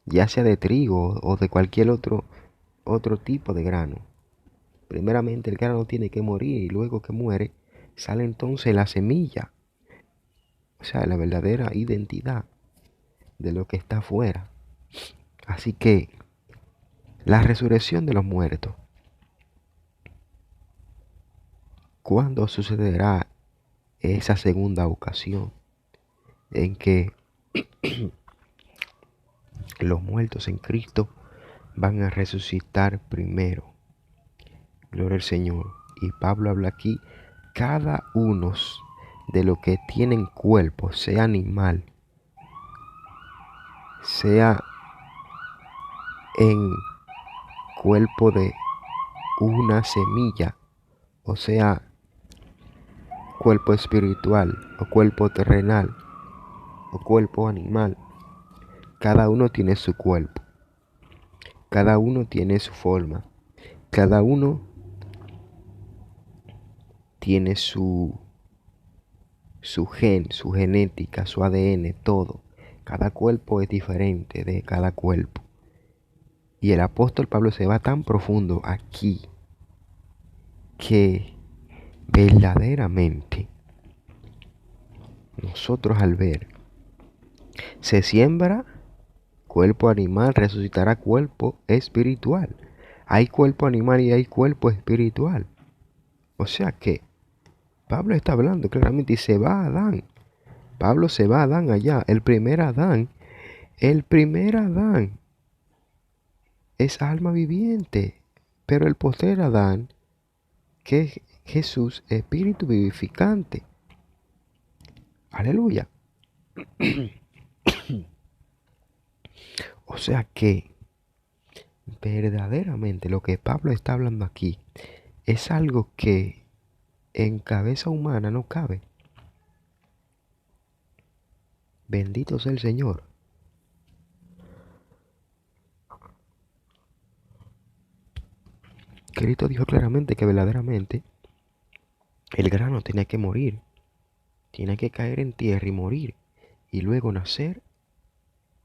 ya sea de trigo o de cualquier otro tipo de grano. Primeramente el grano tiene que morir y luego que muere sale entonces la semilla. sea, la verdadera identidad de lo que está afuera. Así que la resurrección de los muertos, ¿cuándo sucederá esa segunda ocasión en que los muertos en Cristo van a resucitar primero? Gloria al Señor. Y Pablo habla aquí, cada uno de los que tienen cuerpo, sea animal, sea en cuerpo de una semilla, o sea, cuerpo espiritual, o cuerpo terrenal, o cuerpo animal. Cada uno tiene su cuerpo, cada uno tiene su forma, cada uno tiene su gen, su genética, su ADN, todo. Cada cuerpo es diferente de cada cuerpo. Y el apóstol Pablo se va tan profundo aquí que verdaderamente nosotros al ver, se siembra cuerpo animal, resucitará cuerpo espiritual. Hay cuerpo animal y hay cuerpo espiritual. O sea que Pablo está hablando claramente y se va a Adán. Pablo se va a Adán allá. El primer Adán es alma viviente. Pero el postrer Adán, que es Jesús, espíritu vivificante. Aleluya. O sea que verdaderamente lo que Pablo está hablando aquí es algo que en cabeza humana no cabe. Bendito sea el Señor. Cristo dijo claramente que verdaderamente el grano tiene que morir, tiene que caer en tierra y morir, y luego nacer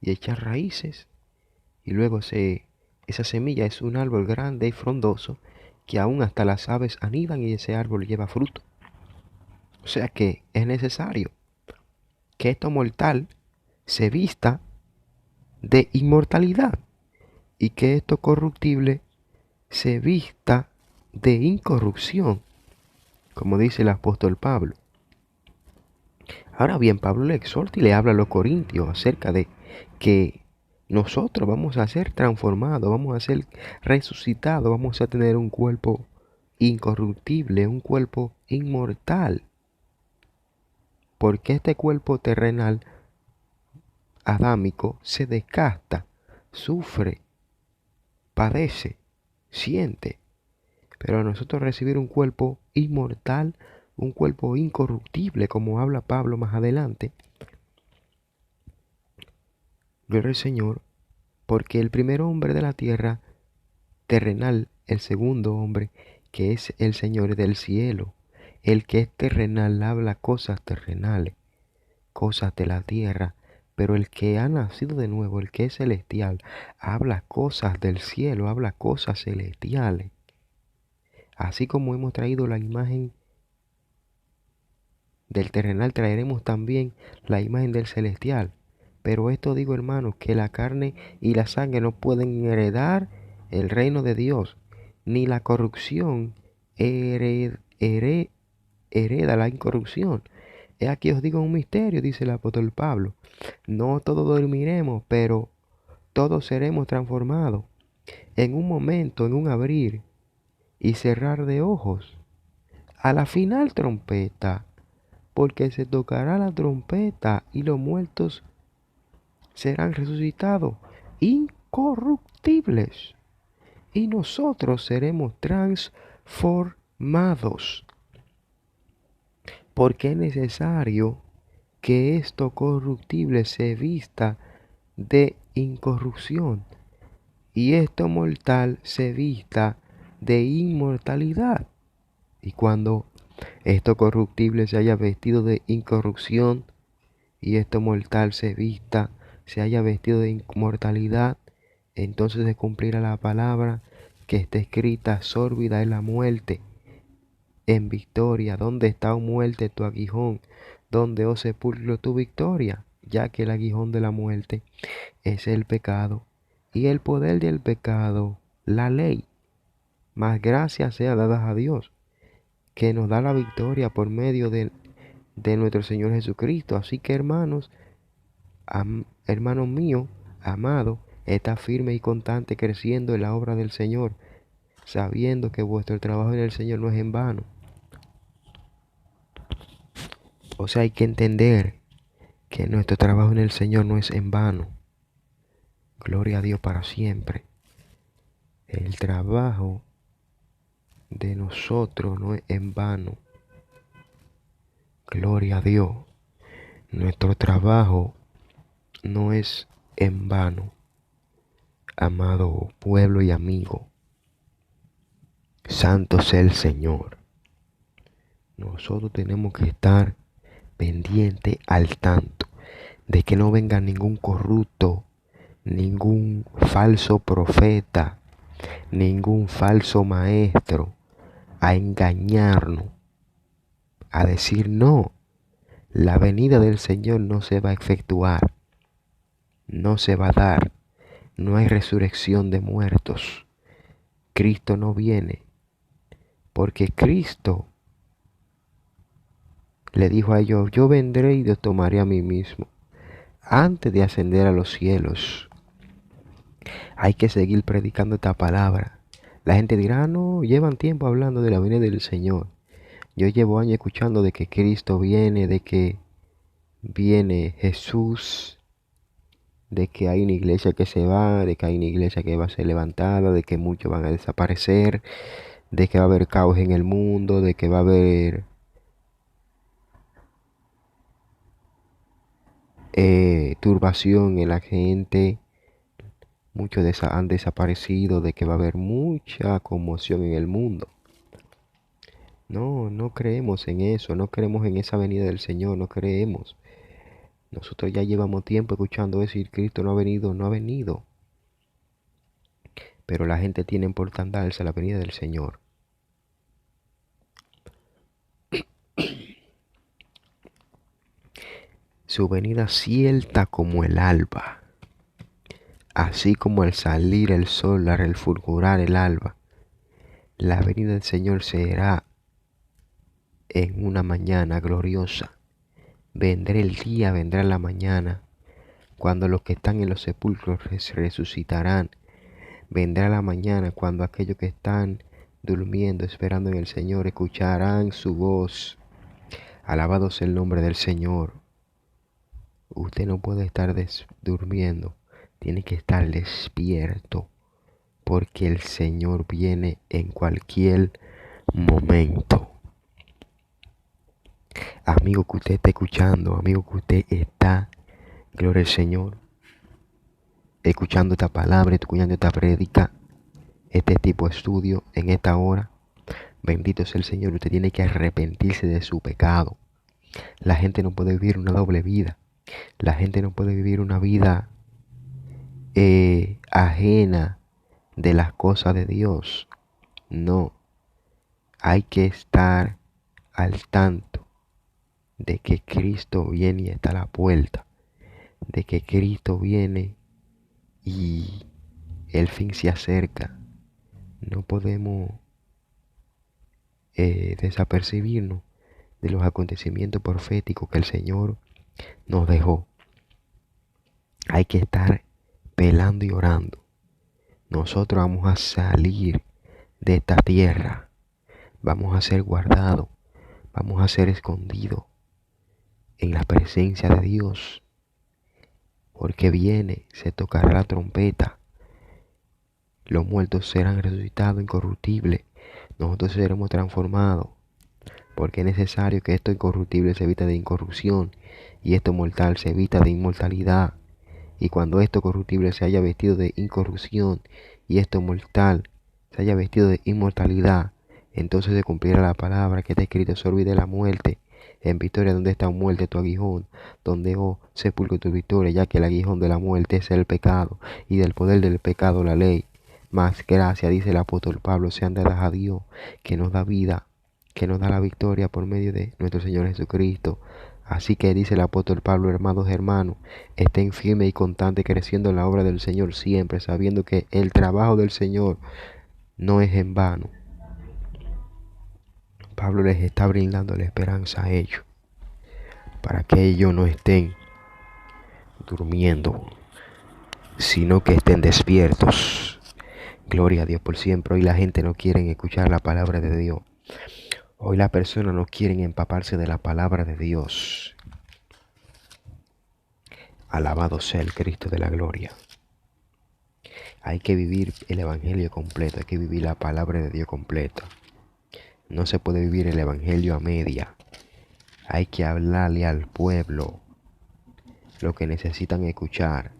y echar raíces, y luego esa semilla es un árbol grande y frondoso que aún hasta las aves anidan y ese árbol lleva fruto. O sea que es necesario que esto mortal se vista de inmortalidad y que esto corruptible se vista de incorrupción, como dice el apóstol Pablo. Ahora bien, Pablo le exhorta y le habla a los corintios acerca de que nosotros vamos a ser transformados, vamos a ser resucitados, vamos a tener un cuerpo incorruptible, un cuerpo inmortal. Porque este cuerpo terrenal adámico se desgasta, sufre, padece, siente. Pero nosotros recibir un cuerpo inmortal, un cuerpo incorruptible, como habla Pablo más adelante. Gloria al Señor, porque el primer hombre de la tierra terrenal, el segundo hombre, que es el Señor del cielo, el que es terrenal habla cosas terrenales, cosas de la tierra, pero el que ha nacido de nuevo, el que es celestial, habla cosas del cielo, habla cosas celestiales. Así como hemos traído la imagen del terrenal, traeremos también la imagen del celestial. Pero esto digo, hermanos, que la carne y la sangre no pueden heredar el reino de Dios, ni la corrupción hereda la incorrupción. He aquí os digo un misterio, dice el apóstol Pablo. No todos dormiremos, pero todos seremos transformados en un momento, en un abrir y cerrar de ojos. A la final trompeta, porque se tocará la trompeta y los muertos serán resucitados incorruptibles y nosotros seremos transformados. Porque es necesario que esto corruptible se vista de incorrupción y esto mortal se vista de inmortalidad. Y cuando esto corruptible se haya vestido de incorrupción y esto mortal se haya vestido de inmortalidad, entonces se cumplirá la palabra que está escrita: sórbida es la muerte, en victoria. ¿Dónde está, oh muerte, tu aguijón? ¿Dónde, oh sepulcro, tu victoria? Ya que el aguijón de la muerte es el pecado, y el poder del pecado, la ley. Mas gracias sea dadas a Dios, que nos da la victoria por medio de nuestro Señor Jesucristo. Así que, hermanos, hermanos míos, amado, está firme y constante creciendo en la obra del Señor, sabiendo que vuestro trabajo en el Señor no es en vano. O sea, hay que entender que nuestro trabajo en el Señor no es en vano. Gloria a Dios para siempre. El trabajo de nosotros no es en vano. Gloria a Dios. Nuestro trabajo no es en vano. Amado pueblo y amigo, santo sea el Señor. Nosotros tenemos que estar pendientes al tanto de que no venga ningún corrupto, ningún falso profeta, ningún falso maestro a engañarnos, a decir no, la venida del Señor no se va a efectuar, no se va a dar, no hay resurrección de muertos, Cristo no viene, porque Cristo le dijo a ellos, yo vendré y los tomaré a mí mismo, antes de ascender a los cielos. Hay que seguir predicando esta palabra. La gente dirá, no, llevan tiempo hablando de la venida del Señor. Yo llevo años escuchando de que Cristo viene, de que viene Jesús, de que hay una iglesia que se va, de que hay una iglesia que va a ser levantada, de que muchos van a desaparecer, de que va a haber caos en el mundo, de que va a haber turbación en la gente, muchos han desaparecido, de que va a haber mucha conmoción en el mundo. No, no creemos en eso, no creemos en esa venida del Señor, no creemos. Nosotros ya llevamos tiempo escuchando decir Cristo no ha venido, no ha venido. Pero la gente tiene por darse la venida del Señor. Su venida cierta como el alba, así como al salir el sol, al fulgurar el alba. La venida del Señor será en una mañana gloriosa. Vendrá el día, vendrá la mañana, cuando los que están en los sepulcros resucitarán. Vendrá la mañana cuando aquellos que están durmiendo, esperando en el Señor, escucharán su voz. Alabado sea el nombre del Señor. Usted no puede estar durmiendo, tiene que estar despierto, porque el Señor viene en cualquier momento. Amigo que usted está escuchando, amigo que usted está, gloria al Señor, escuchando esta palabra, escuchando esta prédica, este tipo de estudio en esta hora, bendito sea el Señor. Usted tiene que arrepentirse de su pecado. La gente no puede vivir una doble vida. La gente no puede vivir una vida ajena de las cosas de Dios. No, hay que estar al tanto de que Cristo viene y está a la puerta, de que Cristo viene y el fin se acerca. No podemos desapercibirnos de los acontecimientos proféticos que el Señor nos dejó. Hay que estar velando y orando. Nosotros vamos a salir de esta tierra, vamos a ser guardados, vamos a ser escondidos en la presencia de Dios, porque viene, se tocará la trompeta, los muertos serán resucitados incorruptibles, nosotros seremos transformados, porque es necesario que esto incorruptible se evita de incorrupción y esto mortal se evita de inmortalidad. Y cuando esto corruptible se haya vestido de incorrupción y esto mortal se haya vestido de inmortalidad, entonces se cumplirá la palabra que está escrito: se olvide la muerte. En victoria, donde está muerte tu aguijón, donde, oh sepulcro, tu victoria, ya que el aguijón de la muerte es el pecado, y del poder del pecado la ley. Mas gracias, dice el apóstol Pablo, sean dadas a Dios, que nos da vida, que nos da la victoria por medio de nuestro Señor Jesucristo. Así que dice el apóstol Pablo, hermanos, estén firmes y constantes, creciendo en la obra del Señor siempre, sabiendo que el trabajo del Señor no es en vano. Pablo les está brindando la esperanza a ellos, para que ellos no estén durmiendo, sino que estén despiertos. Gloria a Dios por siempre. Hoy la gente no quiere escuchar la palabra de Dios. Hoy las personas no quieren empaparse de la palabra de Dios. Alabado sea el Cristo de la gloria. Hay que vivir el evangelio completo, hay que vivir la palabra de Dios completa. No se puede vivir el evangelio a media. Hay que hablarle al pueblo lo que necesitan escuchar.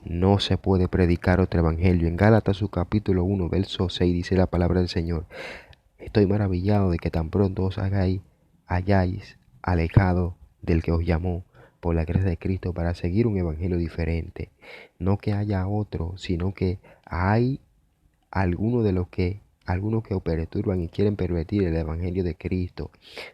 No se puede predicar otro evangelio. En Gálatas su capítulo 1, verso 6 dice la palabra del Señor: estoy maravillado de que tan pronto os hayáis alejado del que os llamó por la gracia de Cristo para seguir un evangelio diferente. No que haya otro, sino que hay algunos que perturban y quieren pervertir el evangelio de Cristo.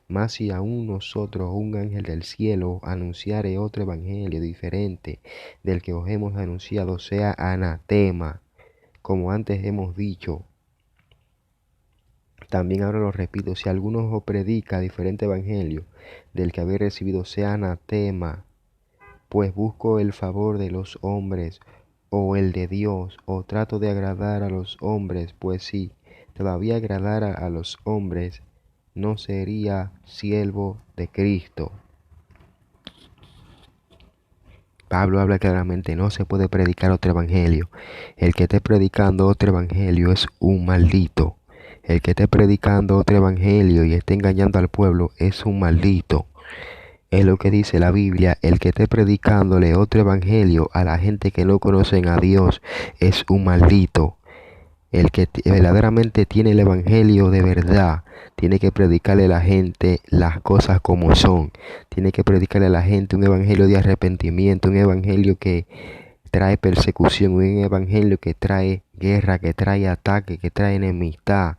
Mas si aún nosotros, un ángel del cielo, anunciare otro evangelio diferente del que os hemos anunciado, sea anatema, como antes hemos dicho. También ahora lo repito, si alguno os predica diferente evangelio del que habéis recibido, sea anatema. Pues busco el favor de los hombres o el de Dios, o trato de agradar a los hombres, pues si todavía agradara a los hombres, no sería siervo de Cristo. Pablo habla claramente, no se puede predicar otro evangelio. El que esté predicando otro evangelio es un maldito. El que esté predicando otro evangelio y esté engañando al pueblo es un maldito. Es lo que dice la Biblia: el que esté predicándole otro evangelio a la gente que no conocen a Dios es un maldito. El que verdaderamente tiene el evangelio de verdad tiene que predicarle a la gente las cosas como son. Tiene que predicarle a la gente un evangelio de arrepentimiento, un evangelio que trae persecución, un evangelio que trae guerra, que trae ataque, que trae enemistad.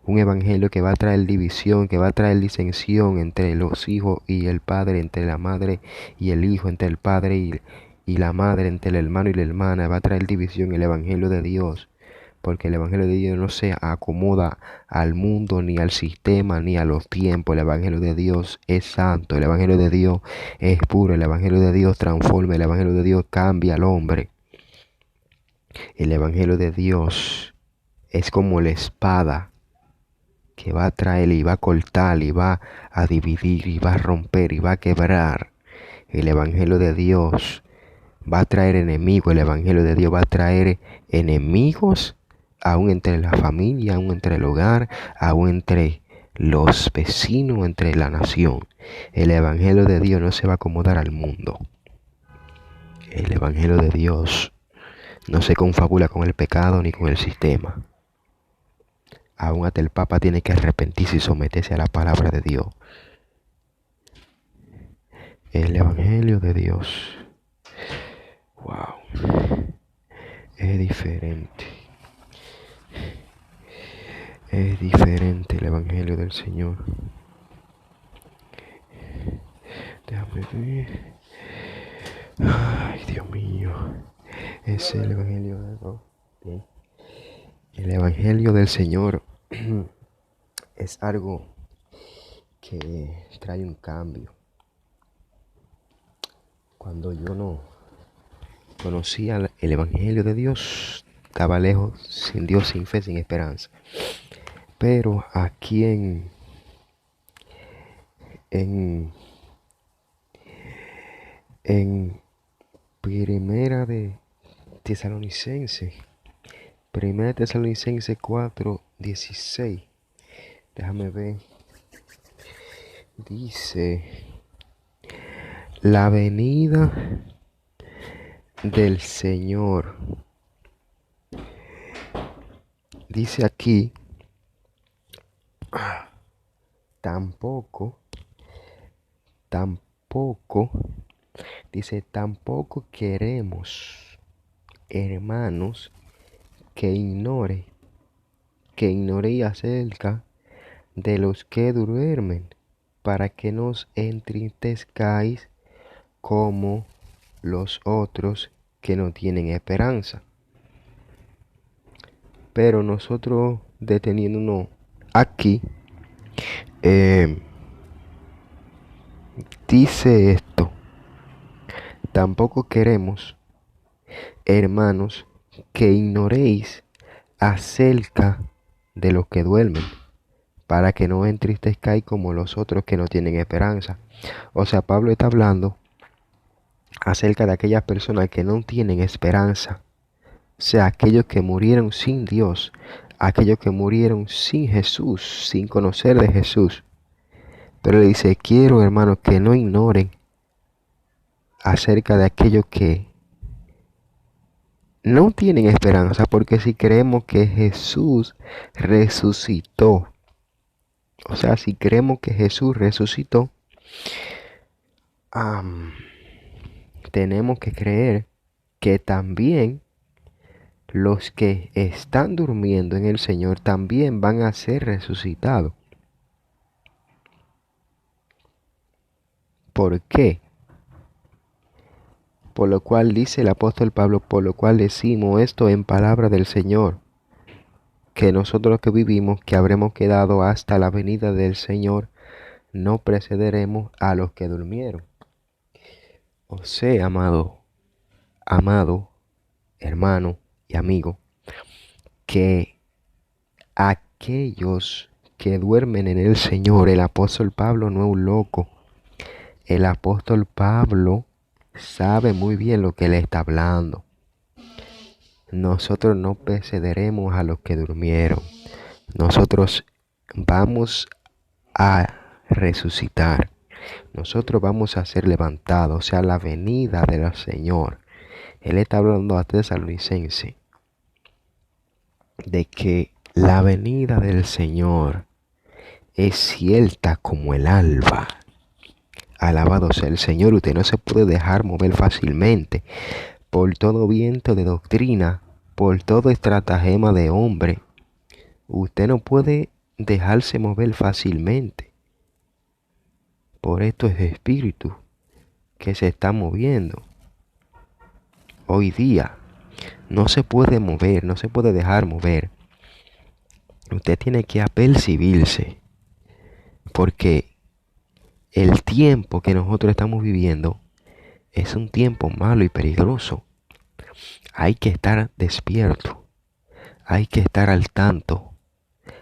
Un evangelio que va a traer división, que va a traer disensión entre los hijos y el padre, entre la madre y el hijo, entre el padre y la madre, entre el hermano y la hermana. Va a traer división el evangelio de Dios, porque el evangelio de Dios no se acomoda al mundo, ni al sistema, ni a los tiempos. El evangelio de Dios es santo, el evangelio de Dios es puro, el evangelio de Dios transforma, el evangelio de Dios cambia al hombre. El evangelio de Dios es como la espada que va a traer y va a cortar y va a dividir y va a romper y va a quebrar. El evangelio de Dios va a traer enemigos. El evangelio de Dios va a traer enemigos aún entre la familia, aún entre el hogar, aún entre los vecinos, entre la nación. El evangelio de Dios no se va a acomodar al mundo. El evangelio de Dios no se confabula con el pecado ni con el sistema. Aún hasta el Papa tiene que arrepentirse y someterse a la palabra de Dios. El evangelio de Dios, wow, es diferente. Es diferente el evangelio del Señor. Déjame ver. Ay, Dios mío. Es el evangelio de Dios. El evangelio del Señor es algo que trae un cambio. Cuando yo no conocía el evangelio de Dios, estaba lejos, sin Dios, sin fe, sin esperanza. Pero aquí en Primera de Tesalonicense, Primera de Tesalonicense 4:16, déjame ver, dice: la venida del Señor, dice aquí, tampoco, dice, tampoco queremos, hermanos, que ignoréis acerca de los que duermen, para que no os entristezcáis como los otros que no tienen esperanza. Pero nosotros, deteniéndonos aquí, dice esto: tampoco queremos, hermanos, que ignoréis acerca de los que duermen, para que no entristezcáis como los otros que no tienen esperanza. O sea, Pablo está hablando acerca de aquellas personas que no tienen esperanza. O sea, aquellos que murieron sin Dios, aquellos que murieron sin Jesús, sin conocer de Jesús. Pero le dice: quiero, hermanos, que no ignoren acerca de aquellos que no tienen esperanza, porque si creemos que Jesús resucitó, o sea, si creemos que Jesús resucitó, tenemos que creer que también los que están durmiendo en el Señor también van a ser resucitados. ¿Por qué? Por lo cual dice el apóstol Pablo, por lo cual decimos esto en palabra del Señor, que nosotros que vivimos, que habremos quedado hasta la venida del Señor, no precederemos a los que durmieron. O sea, amado hermano y amigo, que aquellos que duermen en el Señor, el apóstol Pablo no es un loco. El apóstol Pablo sabe muy bien lo que le está hablando. Nosotros no precederemos a los que durmieron. Nosotros vamos a resucitar. Nosotros vamos a ser levantados, o sea, la venida del Señor. Él está hablando a Tesalonicenses de que la venida del Señor es cierta como el alba. Alabado sea el Señor. Usted no se puede dejar mover fácilmente por todo viento de doctrina, por todo estratagema de hombre. Usted no puede dejarse mover fácilmente por estos espíritus que se están moviendo. Hoy día no se puede mover, no se puede dejar mover. Usted tiene que apercibirse, porque el tiempo que nosotros estamos viviendo es un tiempo malo y peligroso. Hay que estar despierto, hay que estar al tanto,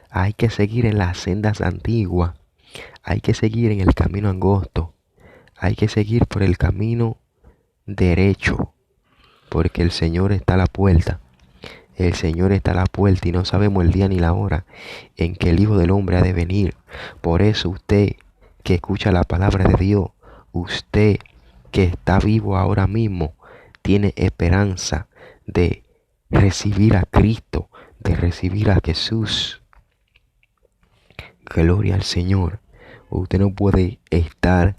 hay que seguir en las sendas antiguas, hay que seguir en el camino angosto, hay que seguir por el camino derecho, porque el Señor está a la puerta. El Señor está a la puerta y no sabemos el día ni la hora en que el Hijo del Hombre ha de venir. Por eso usted que escucha la palabra de Dios, usted que está vivo ahora mismo, tiene esperanza de recibir a Cristo, de recibir a Jesús. Gloria al Señor. Usted no puede estar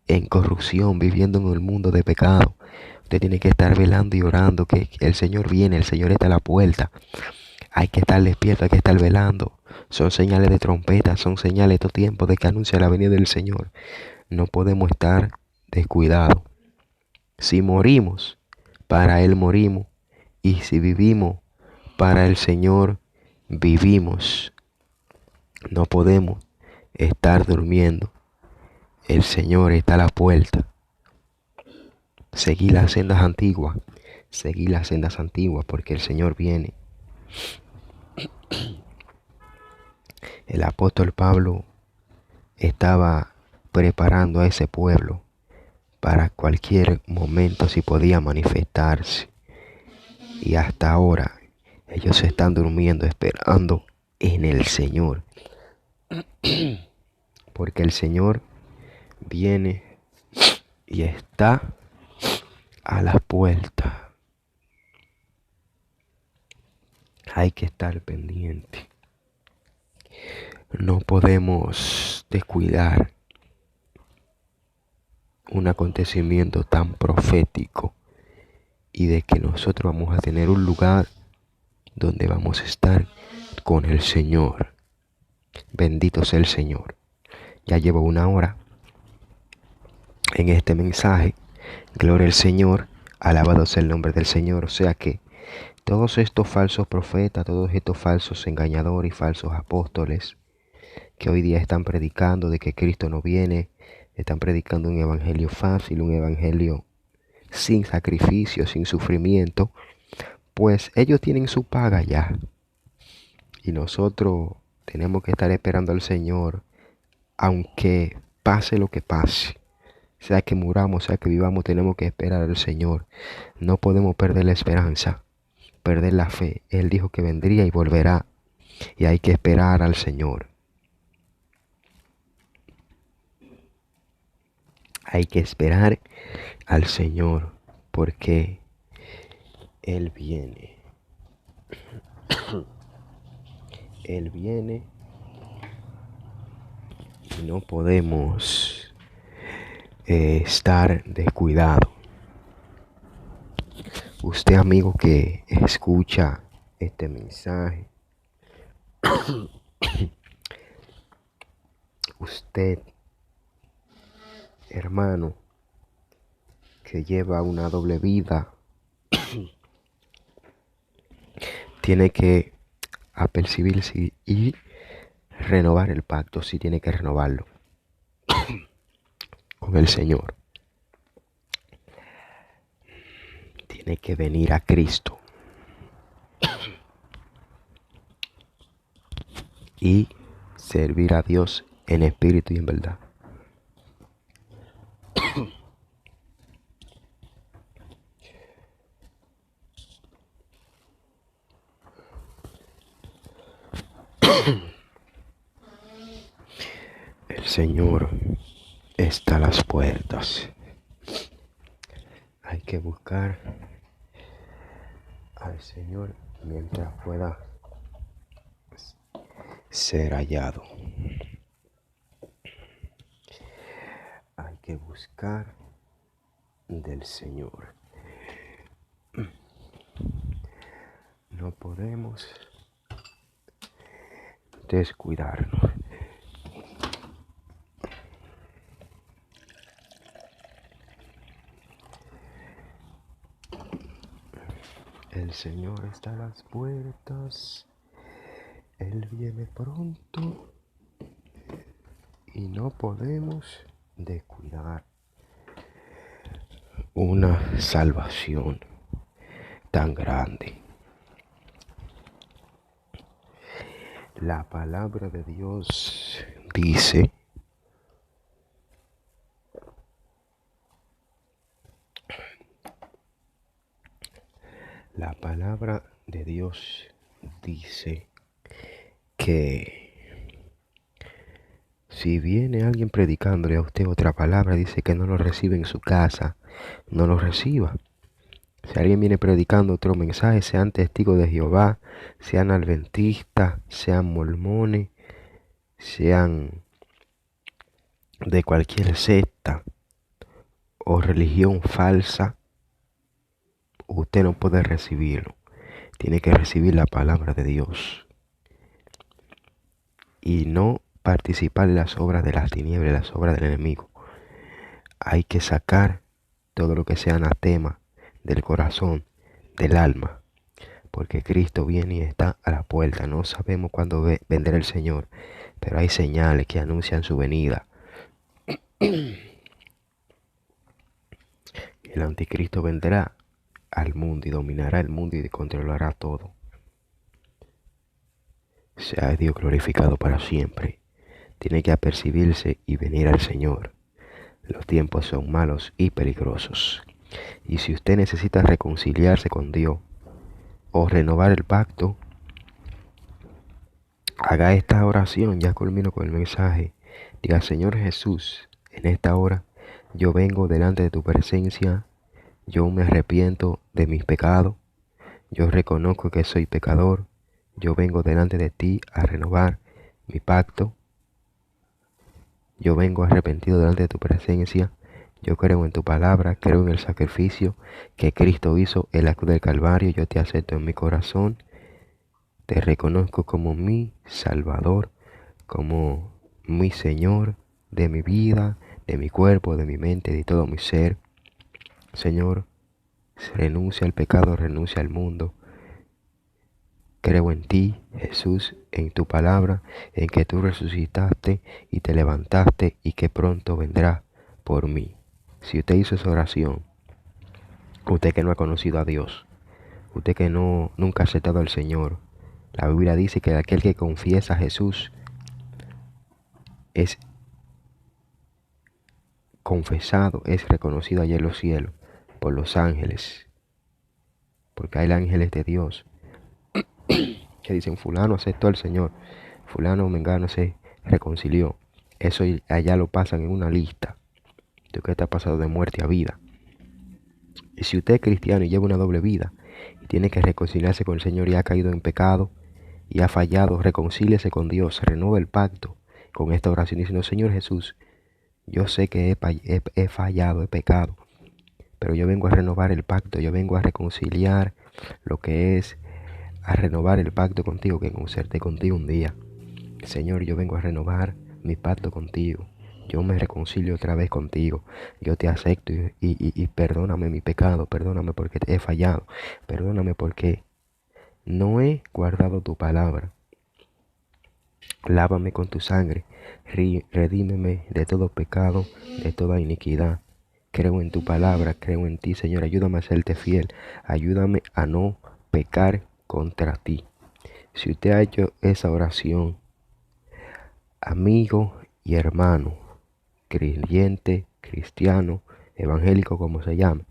en corrupción, viviendo en el mundo de pecado. Usted tiene que estar velando y orando que el Señor viene, el Señor está a la puerta. Hay que estar despierto, hay que estar velando. Son señales de trompeta, son señales de estos tiempos de que anuncia la venida del Señor. No podemos estar descuidados. Si morimos, para Él morimos. Y si vivimos, para el Señor vivimos. No podemos estar durmiendo. El Señor está a la puerta. Seguí las sendas antiguas. Seguí las sendas antiguas porque el Señor viene. El apóstol Pablo estaba preparando a ese pueblo para cualquier momento si podía manifestarse. Y hasta ahora ellos están durmiendo esperando en el Señor. Porque el Señor viene y está a la puerta. Hay que estar pendiente. No podemos descuidar un acontecimiento tan profético y de que nosotros vamos a tener un lugar donde vamos a estar con el Señor. Bendito sea el Señor. Ya llevo 1 hora en este mensaje. Gloria al Señor, alabado sea el nombre del Señor. O sea que todos estos falsos profetas, todos estos falsos engañadores y falsos apóstoles que hoy día están predicando de que Cristo no viene, están predicando un evangelio fácil, un evangelio sin sacrificio, sin sufrimiento, pues ellos tienen su paga ya. Y nosotros tenemos que estar esperando al Señor, aunque pase lo que pase. Sea que muramos, sea que vivamos, tenemos que esperar al Señor. No podemos perder la esperanza, perder la fe. Él dijo que vendría y volverá. Y hay que esperar al Señor. Hay que esperar al Señor porque Él viene. Él viene y no podemos estar descuidado. Usted, amigo que escucha este mensaje, usted, hermano, que lleva una doble vida, tiene que apercibirse y renovar el pacto, si tiene que renovarlo con el Señor. Tiene que venir a Cristo y servir a Dios en espíritu y en verdad. El Señor está a las puertas. Hay que buscar al Señor mientras pueda ser hallado. Hay que buscar del Señor. No podemos descuidarnos. El Señor está a las puertas. Él viene pronto y no podemos descuidar una salvación tan grande. La palabra de Dios dice, que si viene alguien predicándole a usted otra palabra, dice que no lo recibe en su casa, no lo reciba. Si alguien viene predicando otro mensaje, sean testigos de Jehová, sean adventistas, sean mormones, sean de cualquier secta o religión falsa, usted no puede recibirlo. Tiene que recibir la palabra de Dios y no participar en las obras de las tinieblas, las obras del enemigo. Hay que sacar todo lo que sea anatema del corazón, del alma, porque Cristo viene y está a la puerta. No sabemos cuándo vendrá el Señor, pero hay señales que anuncian su venida. El anticristo vendrá al mundo y dominará el mundo y controlará todo. Sea Dios glorificado para siempre. Tiene que apercibirse y venir al Señor. Los tiempos son malos y peligrosos. Y si usted necesita reconciliarse con Dios o renovar el pacto, haga esta oración. Ya culmino con el mensaje. Diga: Señor Jesús, en esta hora yo vengo delante de tu presencia. Yo me arrepiento de mis pecados. Yo reconozco que soy pecador. Yo vengo delante de ti a renovar mi pacto. Yo vengo arrepentido delante de tu presencia. Yo creo en tu palabra, creo en el sacrificio que Cristo hizo en la cruz del Calvario. Yo te acepto en mi corazón. Te reconozco como mi Salvador, como mi Señor, de mi vida, de mi cuerpo, de mi mente, de todo mi ser. Señor, renuncia al pecado, renuncia al mundo. Creo en ti, Jesús, en tu palabra, en que tú resucitaste y te levantaste y que pronto vendrás por mí. Si usted hizo esa oración, usted que no ha conocido a Dios, usted que nunca ha aceptado al Señor, la Biblia dice que aquel que confiesa a Jesús es confesado, es reconocido allá en los cielos por los ángeles, porque hay ángeles de Dios que dicen fulano aceptó al Señor, fulano mengano se reconcilió. Eso allá lo pasan en una lista de que está pasado de muerte a vida. Y si usted es cristiano y lleva una doble vida y tiene que reconciliarse con el Señor y ha caído en pecado y ha fallado, reconcíliese con Dios, renueva el pacto con esta oración diciendo: Señor Jesús, yo sé que he fallado, he pecado, pero yo vengo a renovar el pacto, yo vengo a reconciliar lo que es, a renovar el pacto contigo, que concerté contigo un día. Señor, yo vengo a renovar mi pacto contigo. Yo me reconcilio otra vez contigo. Yo te acepto y perdóname mi pecado. Perdóname porque te he fallado. Perdóname porque no he guardado tu palabra. Lávame con tu sangre. Redímeme de todo pecado, de toda iniquidad. Creo en tu palabra, creo en ti, Señor. Ayúdame a serte fiel. Ayúdame a no pecar contra ti. Si usted ha hecho esa oración, amigo y hermano, creyente, cristiano, evangélico, como se llame,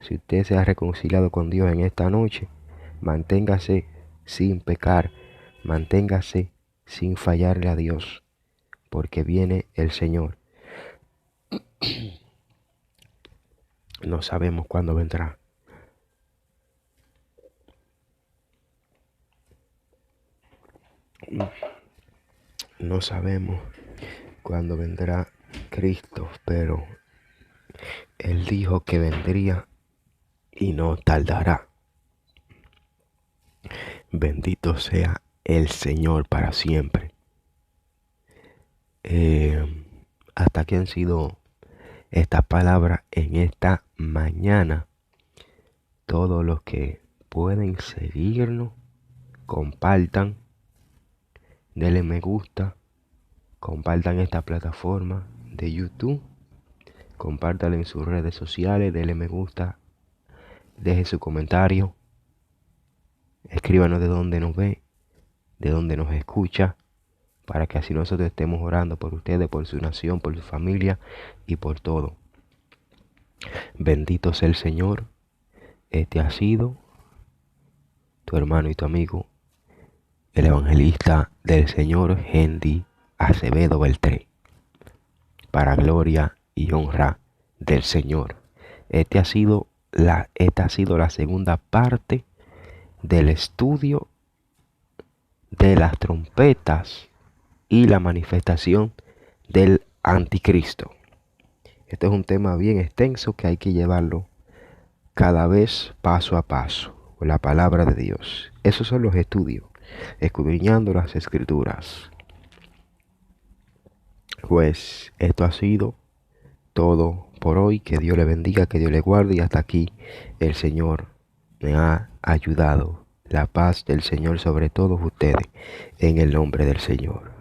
si usted se ha reconciliado con Dios en esta noche, manténgase sin pecar, manténgase sin fallarle a Dios, porque viene el Señor. No sabemos cuándo vendrá. No sabemos cuándo vendrá Cristo, pero Él dijo que vendría y no tardará. Bendito sea el Señor para siempre. Hasta aquí han sido estas palabras en esta mañana. Todos los que pueden seguirnos, compartan, denle me gusta, compartan esta plataforma de YouTube, compártanla en sus redes sociales, denle me gusta, deje su comentario, escríbanos de dónde nos ve, de dónde nos escucha, para que así nosotros estemos orando por ustedes, por su nación, por su familia y por todo. Bendito sea el Señor. Este ha sido tu hermano y tu amigo, el evangelista del Señor, Hendy Acevedo Beltré, para gloria y honra del Señor. Esta ha sido la segunda parte del estudio de las trompetas y la manifestación del anticristo. Este es un tema bien extenso que hay que llevarlo cada vez paso a paso, con la palabra de Dios. Esos son los estudios, escudriñando las escrituras. Pues esto ha sido todo por hoy. Que Dios le bendiga, que Dios le guarde, y hasta aquí el Señor me ha ayudado. La paz del Señor sobre todos ustedes, en el nombre del Señor.